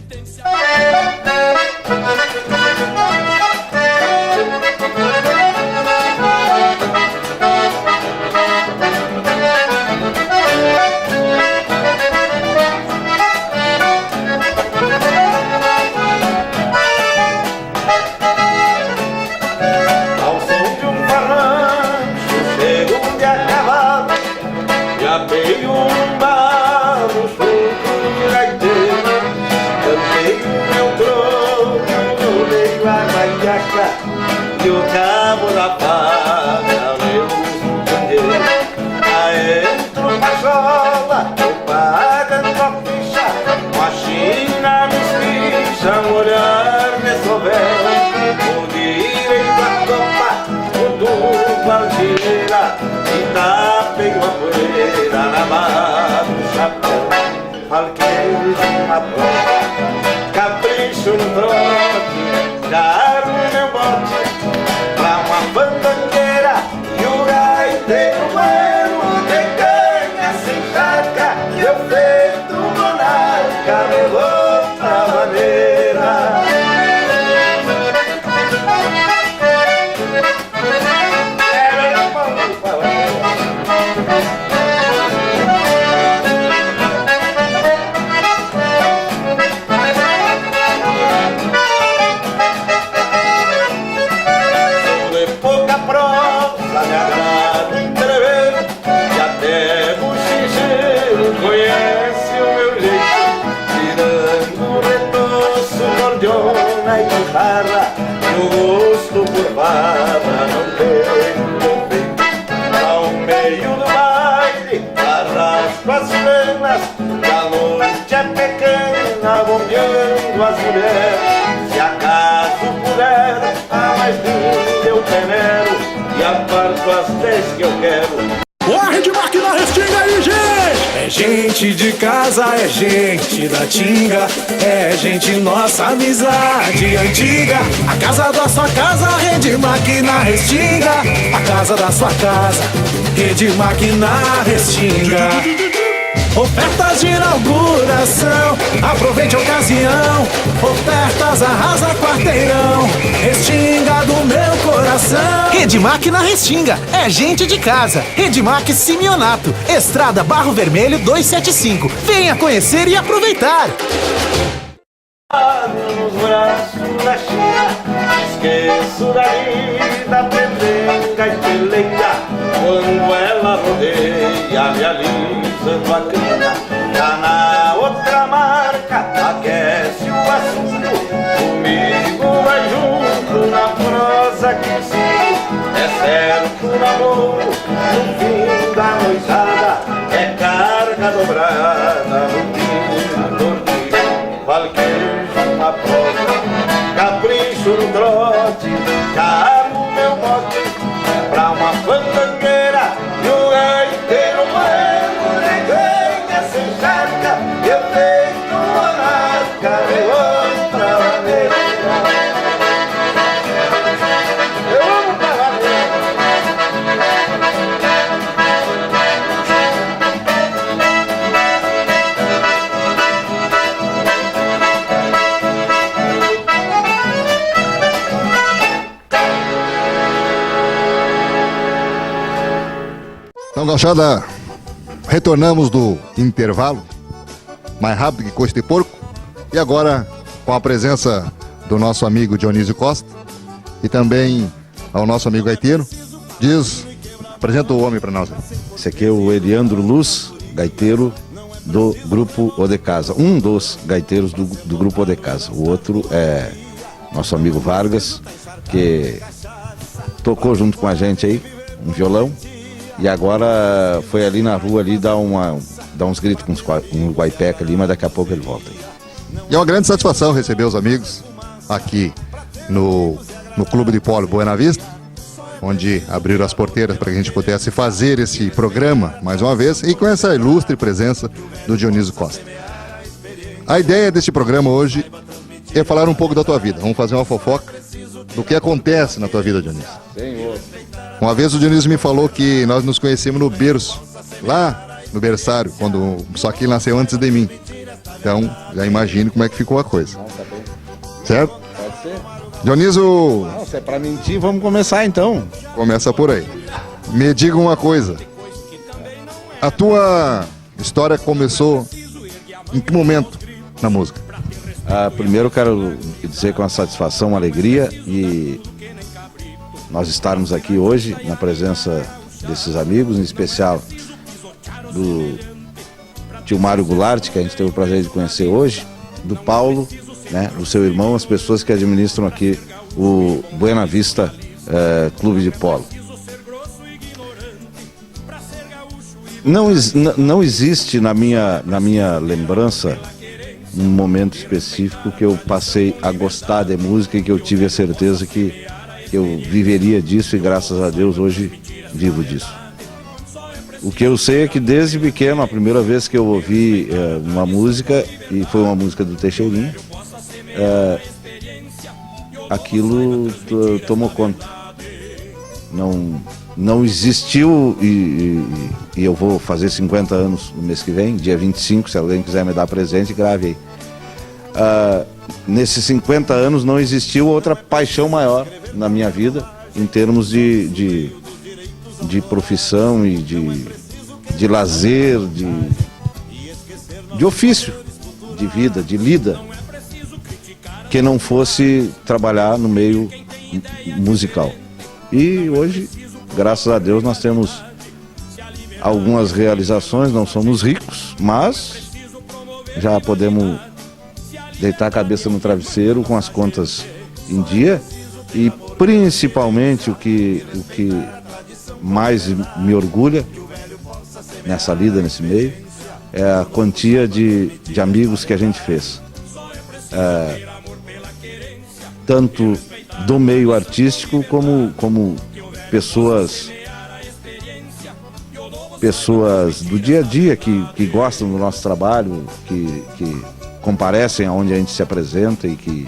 E o cabo da faca leu entro pachola, eu pagando a ficha, com a China me espicha, um olhar me soberba, o direito à copa, o duplo algira, e tapei uma poeira na barra do chapéu, falqueiro uma prova, capricho no trote, já armo meu bote pra uma fandangueira e o gaiteiro bueno de canha sem jaca e eu feito monarca de outra maneira. No gosto por barra não tem defeito. Ao meio do baile arrasco as penas, a noite é pequena, bombeando as mulheres. Se acaso puder, a mais linda eu venero e aparto as 10 que eu quero. Corre de máquina Restinga aí, gente! É gente de casa, é gente da Tinga, é gente nossa amizade antiga. A casa da sua casa, Rede Máquina Restinga. A casa da sua casa, Rede Máquina Restinga. ofertas de inauguração. Aproveite a ocasião, ofertas arrasa quarteirão. Restinga do meu coração. Redmac na Restinga, é gente de casa. Redmac Simeonato, Estrada Barro Vermelho 275. Venha conhecer e aproveitar. Nos braços da China, esqueço da vida pedrenga e peleira. Quando ela rodeia, me alisando a crina. Já na outra marca, aquece o assunto. Comigo vai junto na prosa que sinto. É certo o namoro, no fim da noivada. É carga dobrada no dia dormir. Valquejo, uma prosa, capricho no trote. Cargo meu mote pra uma fandangueira. E o gaiteiro moreno de ganha sem charca. Eu feito monarca de outra maneira. Eu amo cavaleiro. Então, gauchada, retornamos do intervalo, mais rápido que coxa de porco, e agora com a presença do nosso amigo Dionísio Costa e também ao nosso amigo gaiteiro. Apresenta o homem para nós. Esse aqui é o Eliandro Luz, gaiteiro do Grupo O de Casa. Um dos gaiteiros do Grupo O de Casa. O outro é nosso amigo Vargas, que tocou junto com a gente aí, um violão. E agora foi ali na rua ali dar uns gritos com um guaipeca ali, mas daqui a pouco ele volta. E é uma grande satisfação receber os amigos aqui no Clube de Polo Buena Vista, onde abriram as porteiras para que a gente pudesse fazer esse programa mais uma vez e com essa ilustre presença do Dionísio Costa. A ideia deste programa hoje é falar um pouco da tua vida. Vamos fazer uma fofoca do que acontece na tua vida, Dionísio. Senhor. Uma vez o Dionísio me falou que nós nos conhecemos no berço, lá no berçário, só que ele nasceu antes de mim. Então, já imagine como é que ficou a coisa. Não, tá bem. Certo? Pode ser. Dionísio... Não, se é pra mentir, vamos começar então. Começa por aí. Me diga uma coisa. A tua história começou em que momento na música? Primeiro eu quero dizer com uma satisfação, uma alegria e nós estarmos aqui hoje na presença desses amigos, em especial do tio Mário Goulart, que a gente teve o prazer de conhecer hoje, do Paulo, né, do seu irmão, as pessoas que administram aqui o Buena Vista Clube de Polo. Não existe na minha lembrança um momento específico que eu passei a gostar de música e que eu tive a certeza que eu viveria disso e graças a Deus hoje vivo disso. O que eu sei é que desde pequeno, a primeira vez que eu ouvi uma música, e foi uma música do Teixeirinho, aquilo tomou conta. Não existiu, e eu vou fazer 50 anos no mês que vem, dia 25, se alguém quiser me dar presente, grave aí. Nesses 50 anos não existiu outra paixão maior na minha vida, em termos de profissão e de lazer, de ofício, de vida, de lida, que não fosse trabalhar no meio musical. E hoje, graças a Deus, nós temos algumas realizações, não somos ricos, mas já podemos deitar a cabeça no travesseiro com as contas em dia e principalmente o que mais me orgulha nessa lida, nesse meio, é a quantia de amigos que a gente fez. Tanto do meio artístico como pessoas do dia a dia que gostam do nosso trabalho, que comparecem aonde a gente se apresenta e que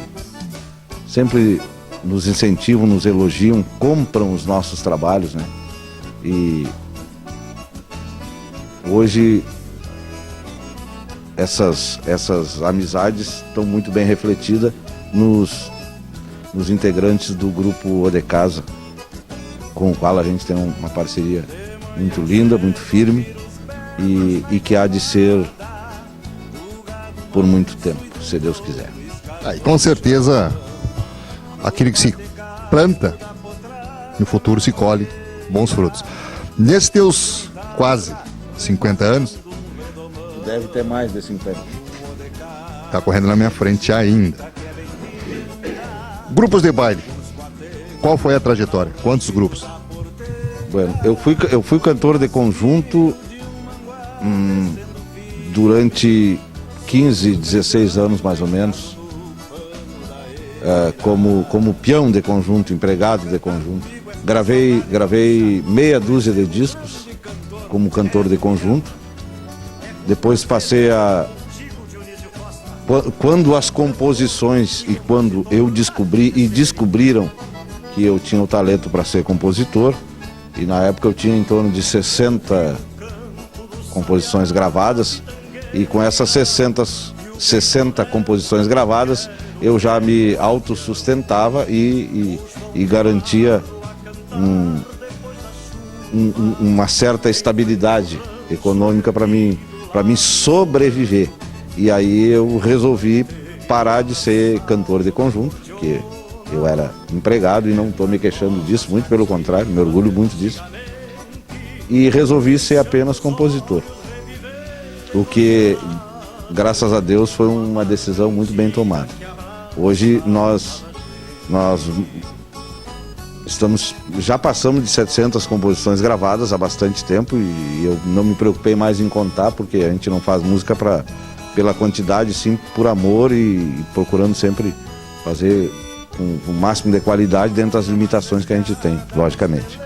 sempre nos incentivam, nos elogiam, compram os nossos trabalhos, né? E hoje essas amizades estão muito bem refletidas nos integrantes do grupo O de Casa, com o qual a gente tem uma parceria muito linda, muito firme e que há de ser por muito tempo, se Deus quiser. E com certeza, aquilo que se planta, no futuro se colhe bons frutos. Nesses teus quase 50 anos... Deve ter mais de 50. Tá correndo na minha frente ainda. Grupos de baile. Qual foi a trajetória? Quantos grupos? Bueno, eu fui cantor de conjunto durante 15, 16 anos mais ou menos, como peão de conjunto, empregado de conjunto. Gravei meia dúzia de discos como cantor de conjunto. Depois passei a... Quando as composições e quando eu descobri e descobriram que eu tinha o talento para ser compositor, e na época eu tinha em torno de 60 composições gravadas, e com essas 60 composições gravadas eu já me autossustentava e garantia uma certa estabilidade econômica para mim sobreviver. E aí eu resolvi parar de ser cantor de conjunto, que eu era empregado e não estou me queixando disso, muito pelo contrário, me orgulho muito disso. E resolvi ser apenas compositor. O que, graças a Deus, foi uma decisão muito bem tomada. Hoje nós já passamos de 700 composições gravadas há bastante tempo e eu não me preocupei mais em contar, porque a gente não faz música pela quantidade, sim por amor e procurando sempre fazer o máximo de qualidade dentro das limitações que a gente tem, logicamente.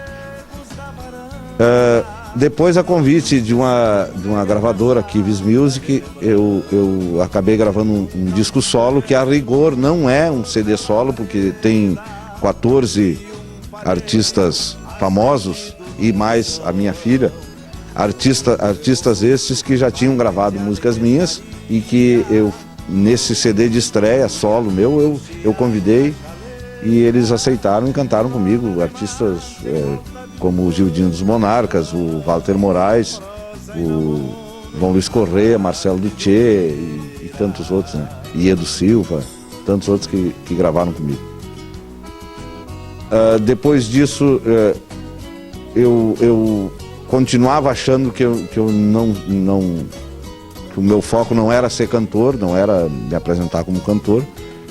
Depois, a convite de uma gravadora, Kivis Music, eu acabei gravando um disco solo, que a rigor não é um CD solo, porque tem 14 artistas famosos e mais a minha filha, artistas esses que já tinham gravado músicas minhas e que eu, nesse CD de estreia solo meu, eu convidei e eles aceitaram e cantaram comigo, artistas como o Gildinho dos Monarcas, o Walter Moraes, o João Luiz Correia, Marcelo Duthier e tantos outros, né? E Edu Silva, tantos outros que gravaram comigo. Depois disso, eu continuava achando que o meu foco não era ser cantor, não era me apresentar como cantor,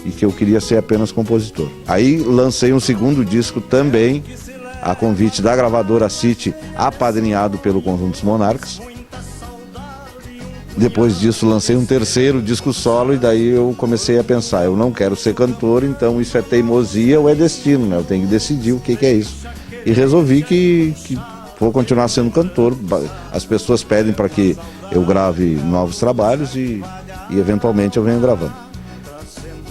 e que eu queria ser apenas compositor. Aí lancei um segundo disco também, a convite da gravadora City, apadrinhado pelo Conjunto dos Monarcas. Depois disso lancei um terceiro disco solo e daí eu comecei a pensar, eu não quero ser cantor, então isso é teimosia ou é destino, né? Eu tenho que decidir o que é isso. E resolvi que vou continuar sendo cantor. As pessoas pedem para que eu grave novos trabalhos e eventualmente eu venho gravando.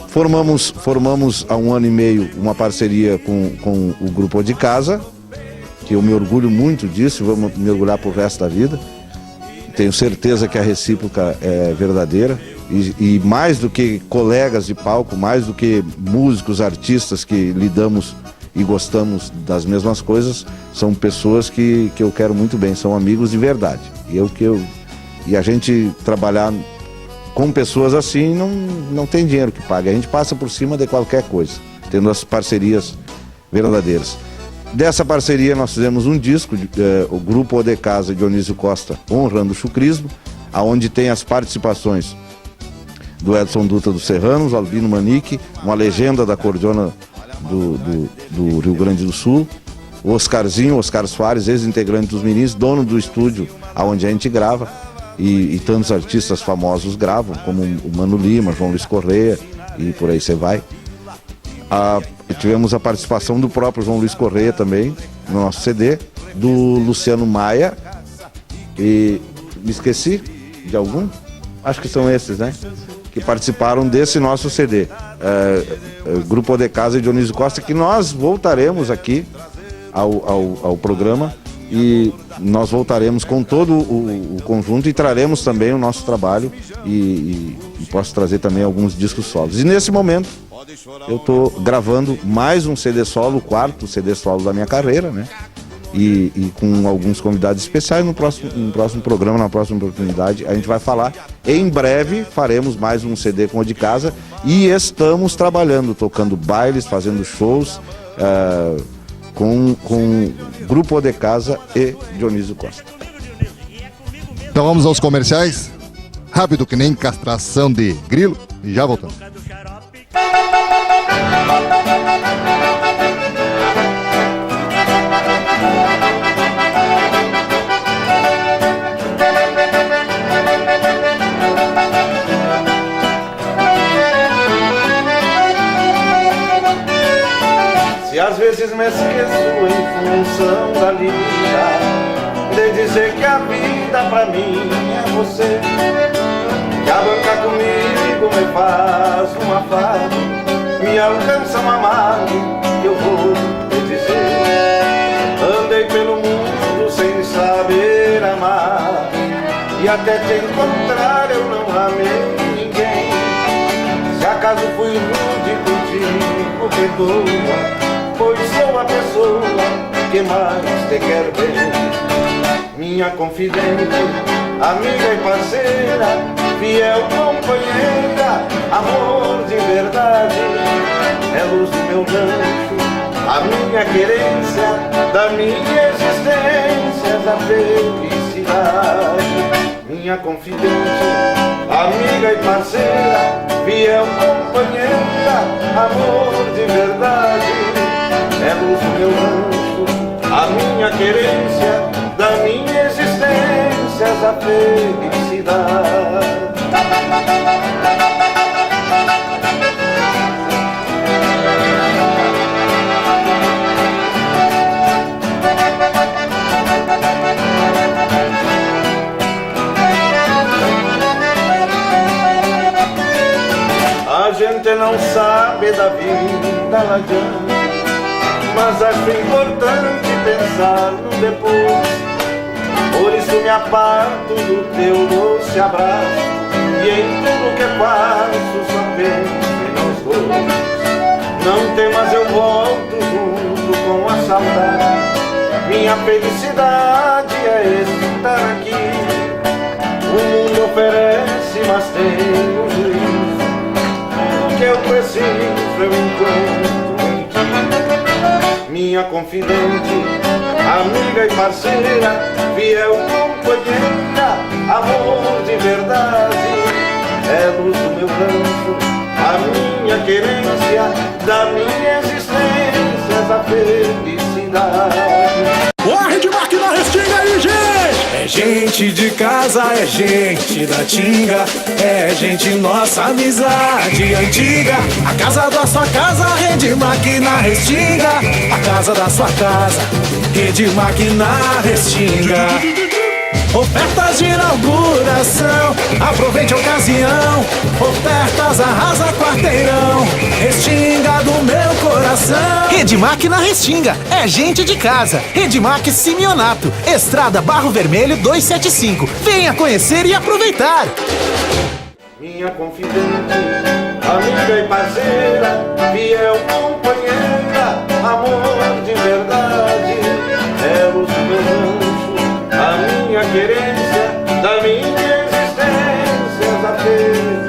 Formamos há 1 ano e meio uma parceria com o Grupo O de Casa, que eu me orgulho muito disso e vou me orgulhar pro resto da vida. Tenho certeza que a recíproca é verdadeira e mais do que colegas de palco, mais do que músicos, artistas que lidamos e gostamos das mesmas coisas, são pessoas que eu quero muito bem, são amigos de verdade. E a gente trabalhar com pessoas assim não tem dinheiro que pague, a gente passa por cima de qualquer coisa, tendo as parcerias verdadeiras. Dessa parceria nós fizemos um disco, o Grupo O de Casa, Dionísio Costa, honrando o chucrismo, aonde tem as participações do Edson Dutra dos Serranos, Albino Manique, uma legenda da cordiona do Rio Grande do Sul, o Oscar Soares, ex-integrante dos Mirins, dono do estúdio aonde a gente grava, e tantos artistas famosos gravam, como o Mano Lima, João Luiz Correia e por aí você vai. Tivemos a participação do próprio João Luiz Correia também, no nosso CD, do Luciano Maia, e me esqueci de algum? Acho que são esses, né? Que participaram desse nosso CD. Grupo O de Casa e Dionísio Costa, que nós voltaremos aqui ao programa e nós voltaremos com todo o conjunto e traremos também o nosso trabalho e posso trazer também alguns discos solos. E nesse momento eu estou gravando mais um CD solo, o quarto CD solo da minha carreira, né? E com alguns convidados especiais no próximo programa, na próxima oportunidade, a gente vai falar. Em breve faremos mais um CD com o de casa e estamos trabalhando, tocando bailes, fazendo shows com Grupo de Casa e Dionísio Costa. Então vamos aos comerciais. Rápido que nem castração de grilo e já voltamos. Se às vezes me esqueço em função da lida, de dizer que a vida pra mim é você, que a banca comigo me faz um afago, me alcança um amargo, que eu vou te dizer. Andei pelo mundo sem saber amar, e até te encontrar eu não amei ninguém. Se acaso fui rude contigo, perdoa, pois sou a pessoa que mais te quer bem. Minha confidente, amiga e parceira, fiel companheira, amor de verdade, é luz do meu rancho, a minha querência, da minha existência, da felicidade. Minha confidente, amiga e parceira, fiel companheira, amor de verdade, é luz do meu rancho, a minha querência, da minha existência, da felicidade. A gente não sabe da vida lá adiante, mas acho importante pensar no depois. Por isso me aparto do teu doce abraço, e em tudo que faço só penso em nós dois. Não temas, eu volto junto com a saudade, minha felicidade é estar aqui. O mundo oferece, mas tem um juízo, tudo que eu preciso eu encontro em ti. Minha confidente, amiga e parceira, fiel companheira, amor de verdade, é luz do meu rancho, a minha querência, da minha existência, da felicidade. O Redmark na Restinga aí, gente! É gente de casa, é gente da Tinga, é gente nossa amizade antiga. A casa da sua casa, Redmark na Restinga. A casa da sua casa, Redmark na Restinga. Ofertas de inauguração, aproveite a ocasião. Ofertas arrasa quarteirão, Restinga do meu coração. Redmark na Restinga, é gente de casa. Redmark Simeonato, Estrada Barro Vermelho 275. Venha conhecer e aproveitar. Minha confidente, amiga e parceira, fiel companheira, amor de verdade, é luz do meu rancho, a minha querência, da minha existência, da felicidade.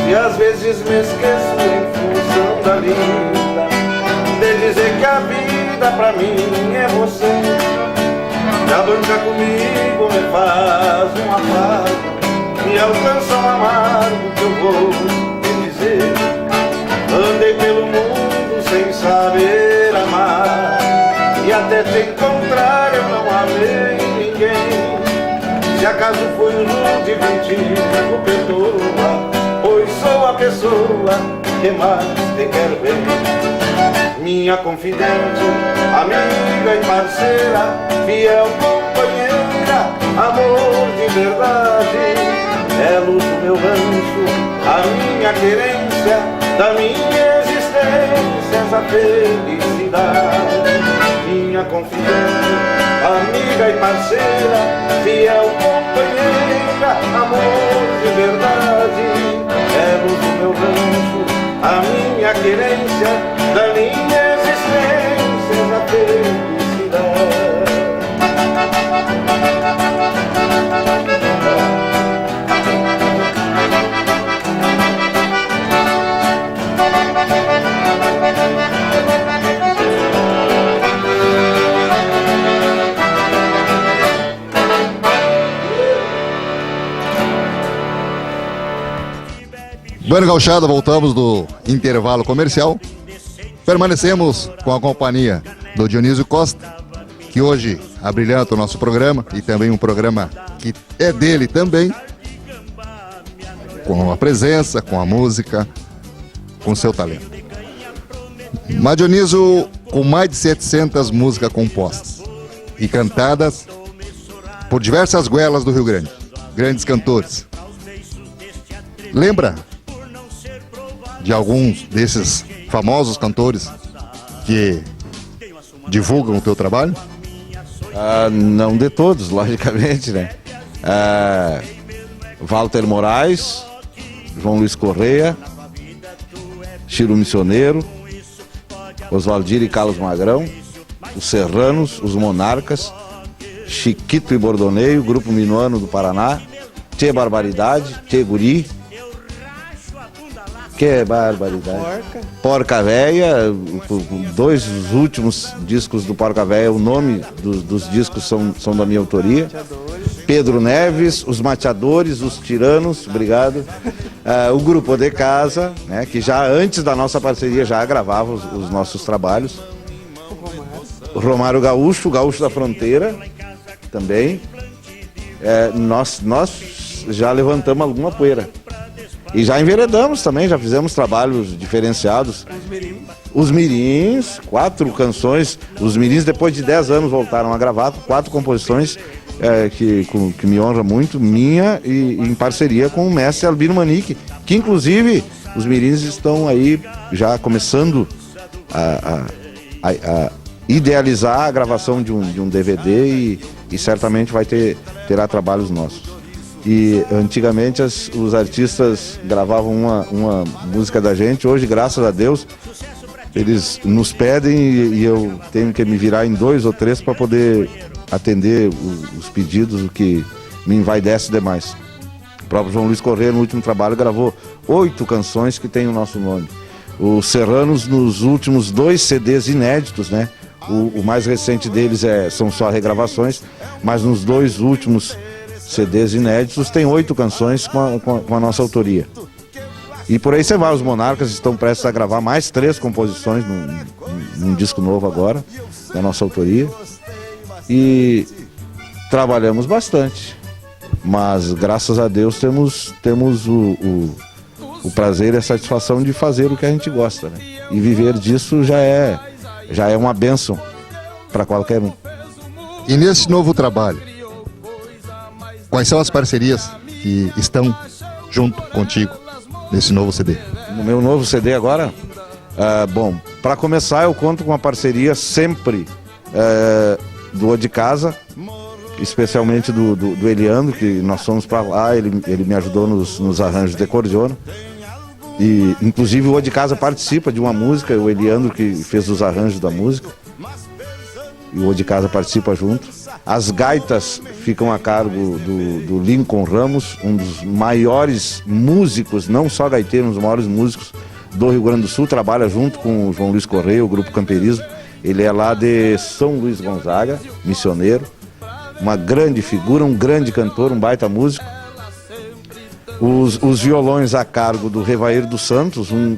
E às vezes me esqueço em função da vida, de dizer que a vida pra mim é você, que a banca comigo me faz um afago, me alcança um amargo que eu vou te dizer. Andei pelo mundo sem saber amar, e até te encontrar eu não amei ninguém. Se acaso fui rude contigo, perdoa, pois sou a pessoa que mais te quer bem. minha confidente, amiga e parceira, fiel companheira, amor de verdade. É luz do meu rancho, a minha querência, da minha existência, essa felicidade. Minha confidente, amiga e parceira, fiel companheira, amor de verdade. É luz do meu rancho, a minha querência, da minha existência, essa felicidade. Bueno, gauchada, voltamos do intervalo comercial. Permanecemos com a companhia do Dionísio Costa, que hoje abrilhanta o nosso programa, e também um programa que é dele também, com a presença, com a música, com seu talento. Mas Dionísio, com mais de 700 músicas compostas e cantadas por diversas goelas do Rio Grande, grandes cantores. Lembra de alguns desses famosos cantores que divulgam o teu trabalho? Não de todos, logicamente, né? Walter Moraes, João Luiz Correia, Chiro Missioneiro, Oswaldir e Carlos Magrão, os Serranos, os Monarcas, Chiquito e Bordoneio, Grupo Minuano do Paraná, Tchê Barbaridade, Tchê Guri. Que barbaridade. Porca Véia, dois dos últimos discos do Porca Véia, o nome dos discos são da minha autoria. Pedro Neves, os Mateadores, os Tiranos, obrigado. O Grupo de Casa, né, que já antes da nossa parceria já gravava os nossos trabalhos. Romário Gaúcho, Gaúcho da Fronteira, também. Nós já levantamos alguma poeira. E já enveredamos também, já fizemos trabalhos diferenciados. Os Mirins, 4 canções. Os Mirins, depois de 10 anos, voltaram a gravar 4 composições que me honra muito, minha e em parceria com o mestre Albino Manique, que inclusive os Mirins estão aí já começando a idealizar a gravação de um DVD e certamente terá trabalhos nossos. E antigamente os artistas gravavam uma música da gente. Hoje, graças a Deus, eles nos pedem e eu tenho que me virar em 2 ou 3 para poder atender os pedidos, o que me envaidece demais. O próprio João Luiz Correia, no último trabalho, gravou 8 canções que têm o nosso nome. Os Serranos, nos últimos 2 CDs inéditos, né? O mais recente deles são só regravações, mas nos 2 últimos CDs inéditos tem 8 canções com a nossa autoria. E por aí você vai, os Monarcas estão prestes a gravar mais 3 composições num disco novo agora, da nossa autoria. E trabalhamos bastante, mas graças a Deus temos o prazer e a satisfação de fazer o que a gente gosta, né? E viver disso já é uma bênção para qualquer um. E nesse novo trabalho, quais são as parcerias que estão junto contigo nesse novo CD? No meu novo CD agora? Bom, para começar eu conto com a parceria sempre do O de Casa, especialmente do Eliandro, que nós fomos para lá, ele me ajudou nos arranjos de cordiona. E inclusive o O de Casa participa de uma música, o Eliandro que fez os arranjos da música. E o O de Casa participa junto. As gaitas ficam a cargo do Lincoln Ramos, um dos maiores músicos, não só gaiteiro, um dos maiores músicos do Rio Grande do Sul, trabalha junto com o João Luiz Correia, o Grupo Camperismo. Ele é lá de São Luís Gonzaga, missioneiro, uma grande figura, um grande cantor, um baita músico. Os violões a cargo do Revair dos Santos, um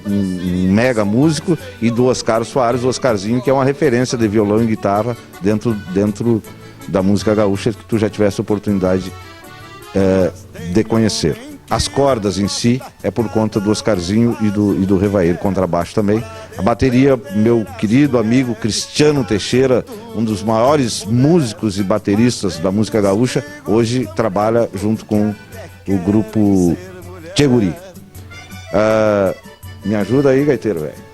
mega músico, e do Oscar Soares, o Oscarzinho, que é uma referência de violão e guitarra dentro da música gaúcha, que tu já tivesse a oportunidade de conhecer. As cordas em si é por conta do Oscarzinho e do Revair, contrabaixo também. A bateria, meu querido amigo Cristiano Teixeira, um dos maiores músicos e bateristas da música gaúcha, hoje trabalha junto com o grupo Tcheguri. Me ajuda aí, gaiteiro, velho.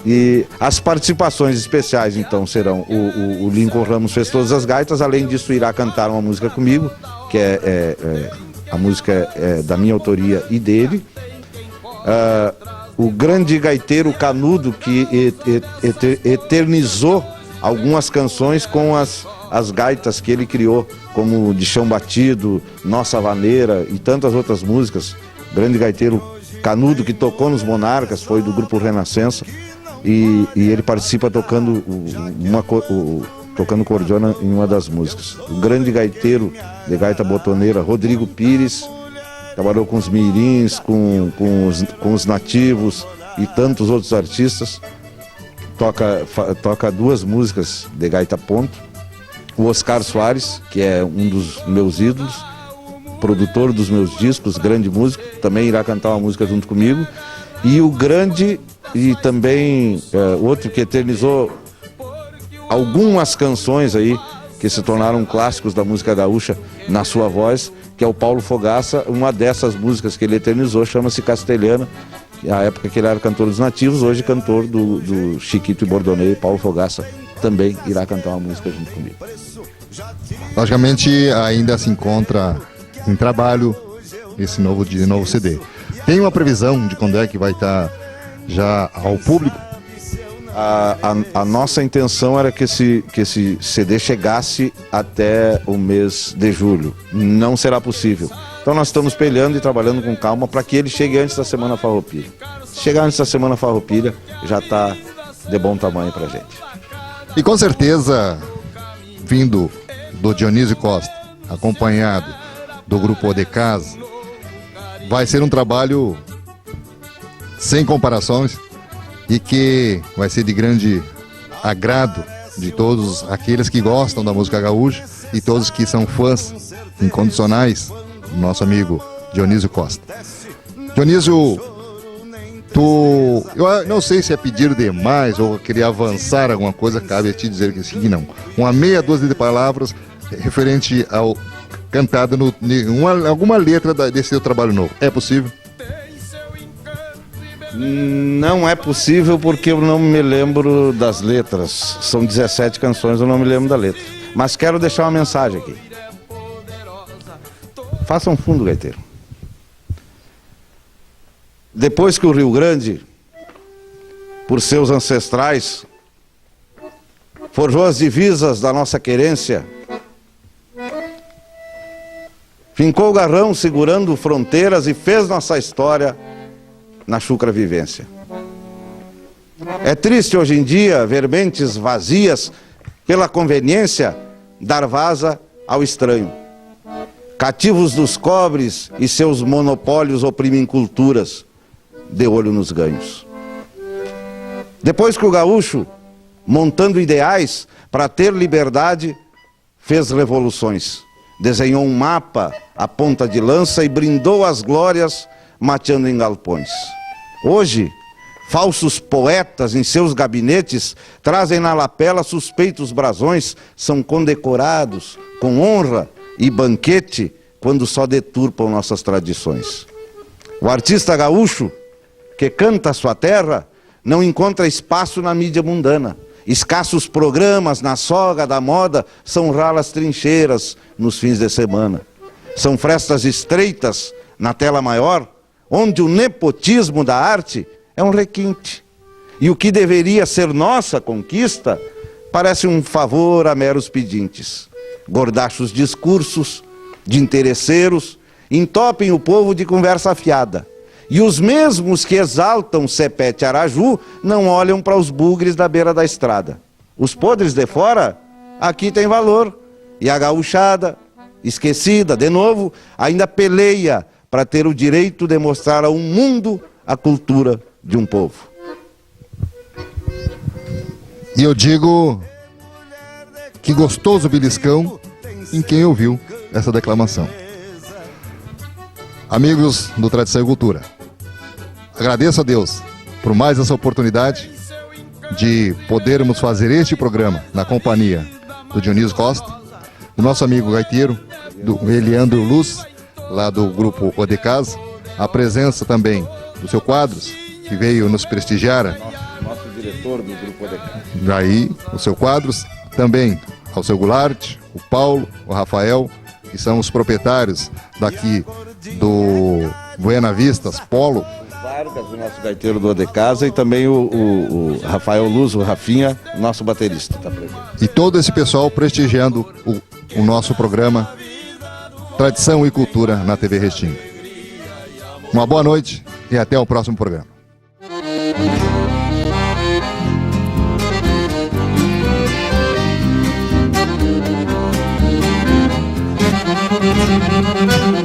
E as participações especiais, então, serão o Lincoln Ramos fez todas as gaitas, além disso irá cantar uma música comigo, que a música é da minha autoria e dele. O grande gaiteiro Canudo, que eternizou algumas canções com as gaitas que ele criou, como De Chão Batido, Nossa Vaneira e tantas outras músicas. Grande gaiteiro Canudo, que tocou nos Monarcas, foi do grupo Renascença, e ele participa tocando tocando cordiona em uma das músicas. O grande gaiteiro de gaita botoneira Rodrigo Pires, trabalhou com os mirins, com os nativos e tantos outros artistas. Toca duas músicas de gaita ponto. O Oscar Soares, que é um dos meus ídolos, produtor dos meus discos, grande músico, também irá cantar uma música junto comigo. E o grande, e também outro que eternizou algumas canções aí que se tornaram clássicos da música gaúcha na sua voz, que é o Paulo Fogaça. Uma dessas músicas que ele eternizou chama-se Castelhana. A época que ele era cantor dos nativos, hoje cantor do Chiquito e Bordonei. Paulo Fogaça também irá cantar uma música junto comigo. Logicamente ainda se encontra em trabalho esse novo CD. Tem uma previsão de quando é que vai estar já ao público? A nossa intenção era que esse CD chegasse até o mês de julho. Não será possível. Então nós estamos peleando e trabalhando com calma para que ele chegue antes da Semana Farroupilha. Se chegar antes da Semana Farroupilha, já está de bom tamanho para a gente. E com certeza, vindo do Dionísio Costa, acompanhado do grupo O de Casa, vai ser um trabalho sem comparações e que vai ser de grande agrado de todos aqueles que gostam da música gaúcha e todos que são fãs incondicionais do nosso amigo Dionísio Costa. Dionísio, eu não sei se é pedir demais ou querer avançar alguma coisa, cabe a ti dizer que sim, não. Uma meia dúzia de palavras referente ao cantada alguma letra desse seu trabalho novo. É possível? Não é possível porque eu não me lembro das letras. São 17 canções, eu não me lembro da letra. Mas quero deixar uma mensagem aqui. Faça um fundo, gaiteiro. Depois que o Rio Grande, por seus ancestrais, forjou as divisas da nossa querência, fincou o garrão segurando fronteiras e fez nossa história na chucra vivência. É triste hoje em dia ver mentes vazias pela conveniência dar vaza ao estranho. Cativos dos cobres e seus monopólios oprimem culturas, de olho nos ganhos. Depois que o gaúcho, montando ideais para ter liberdade, fez revoluções, desenhou um mapa à ponta de lança e brindou as glórias mateando em galpões. Hoje, falsos poetas em seus gabinetes trazem na lapela suspeitos brasões, são condecorados com honra e banquete quando só deturpam nossas tradições. O artista gaúcho que canta a sua terra não encontra espaço na mídia mundana. Escassos programas na soga da moda são ralas trincheiras nos fins de semana. São frestas estreitas na tela maior, onde o nepotismo da arte é um requinte. E o que deveria ser nossa conquista parece um favor a meros pedintes. Gordachos discursos de interesseiros entopem o povo de conversa afiada. E os mesmos que exaltam Sepete Araju não olham para os bugres da beira da estrada. Os podres de fora, aqui tem valor. E a gauchada, esquecida de novo, ainda peleia para ter o direito de mostrar ao mundo a cultura de um povo. E eu digo que gostoso beliscão em quem ouviu essa declamação. Amigos do Tradição e Cultura, agradeço a Deus por mais essa oportunidade de podermos fazer este programa na companhia do Dionísio Costa, do nosso amigo gaiteiro, do Eliandro Luz, lá do grupo O de Casa, a presença também do seu Quadros, que veio nos prestigiar. Nosso diretor do grupo O de Casa. Daí, o seu Quadros, também ao seu Goulart, o Paulo, o Rafael, que são os proprietários daqui do Buena Vistas Polo. Vargas, o nosso gaiteiro do O de Casa, e também o Rafael Luz, o Rafinha, nosso baterista, está presente. E todo esse pessoal prestigiando o nosso programa Tradição e Cultura na TV Restinga. Uma boa noite e até o próximo programa. Música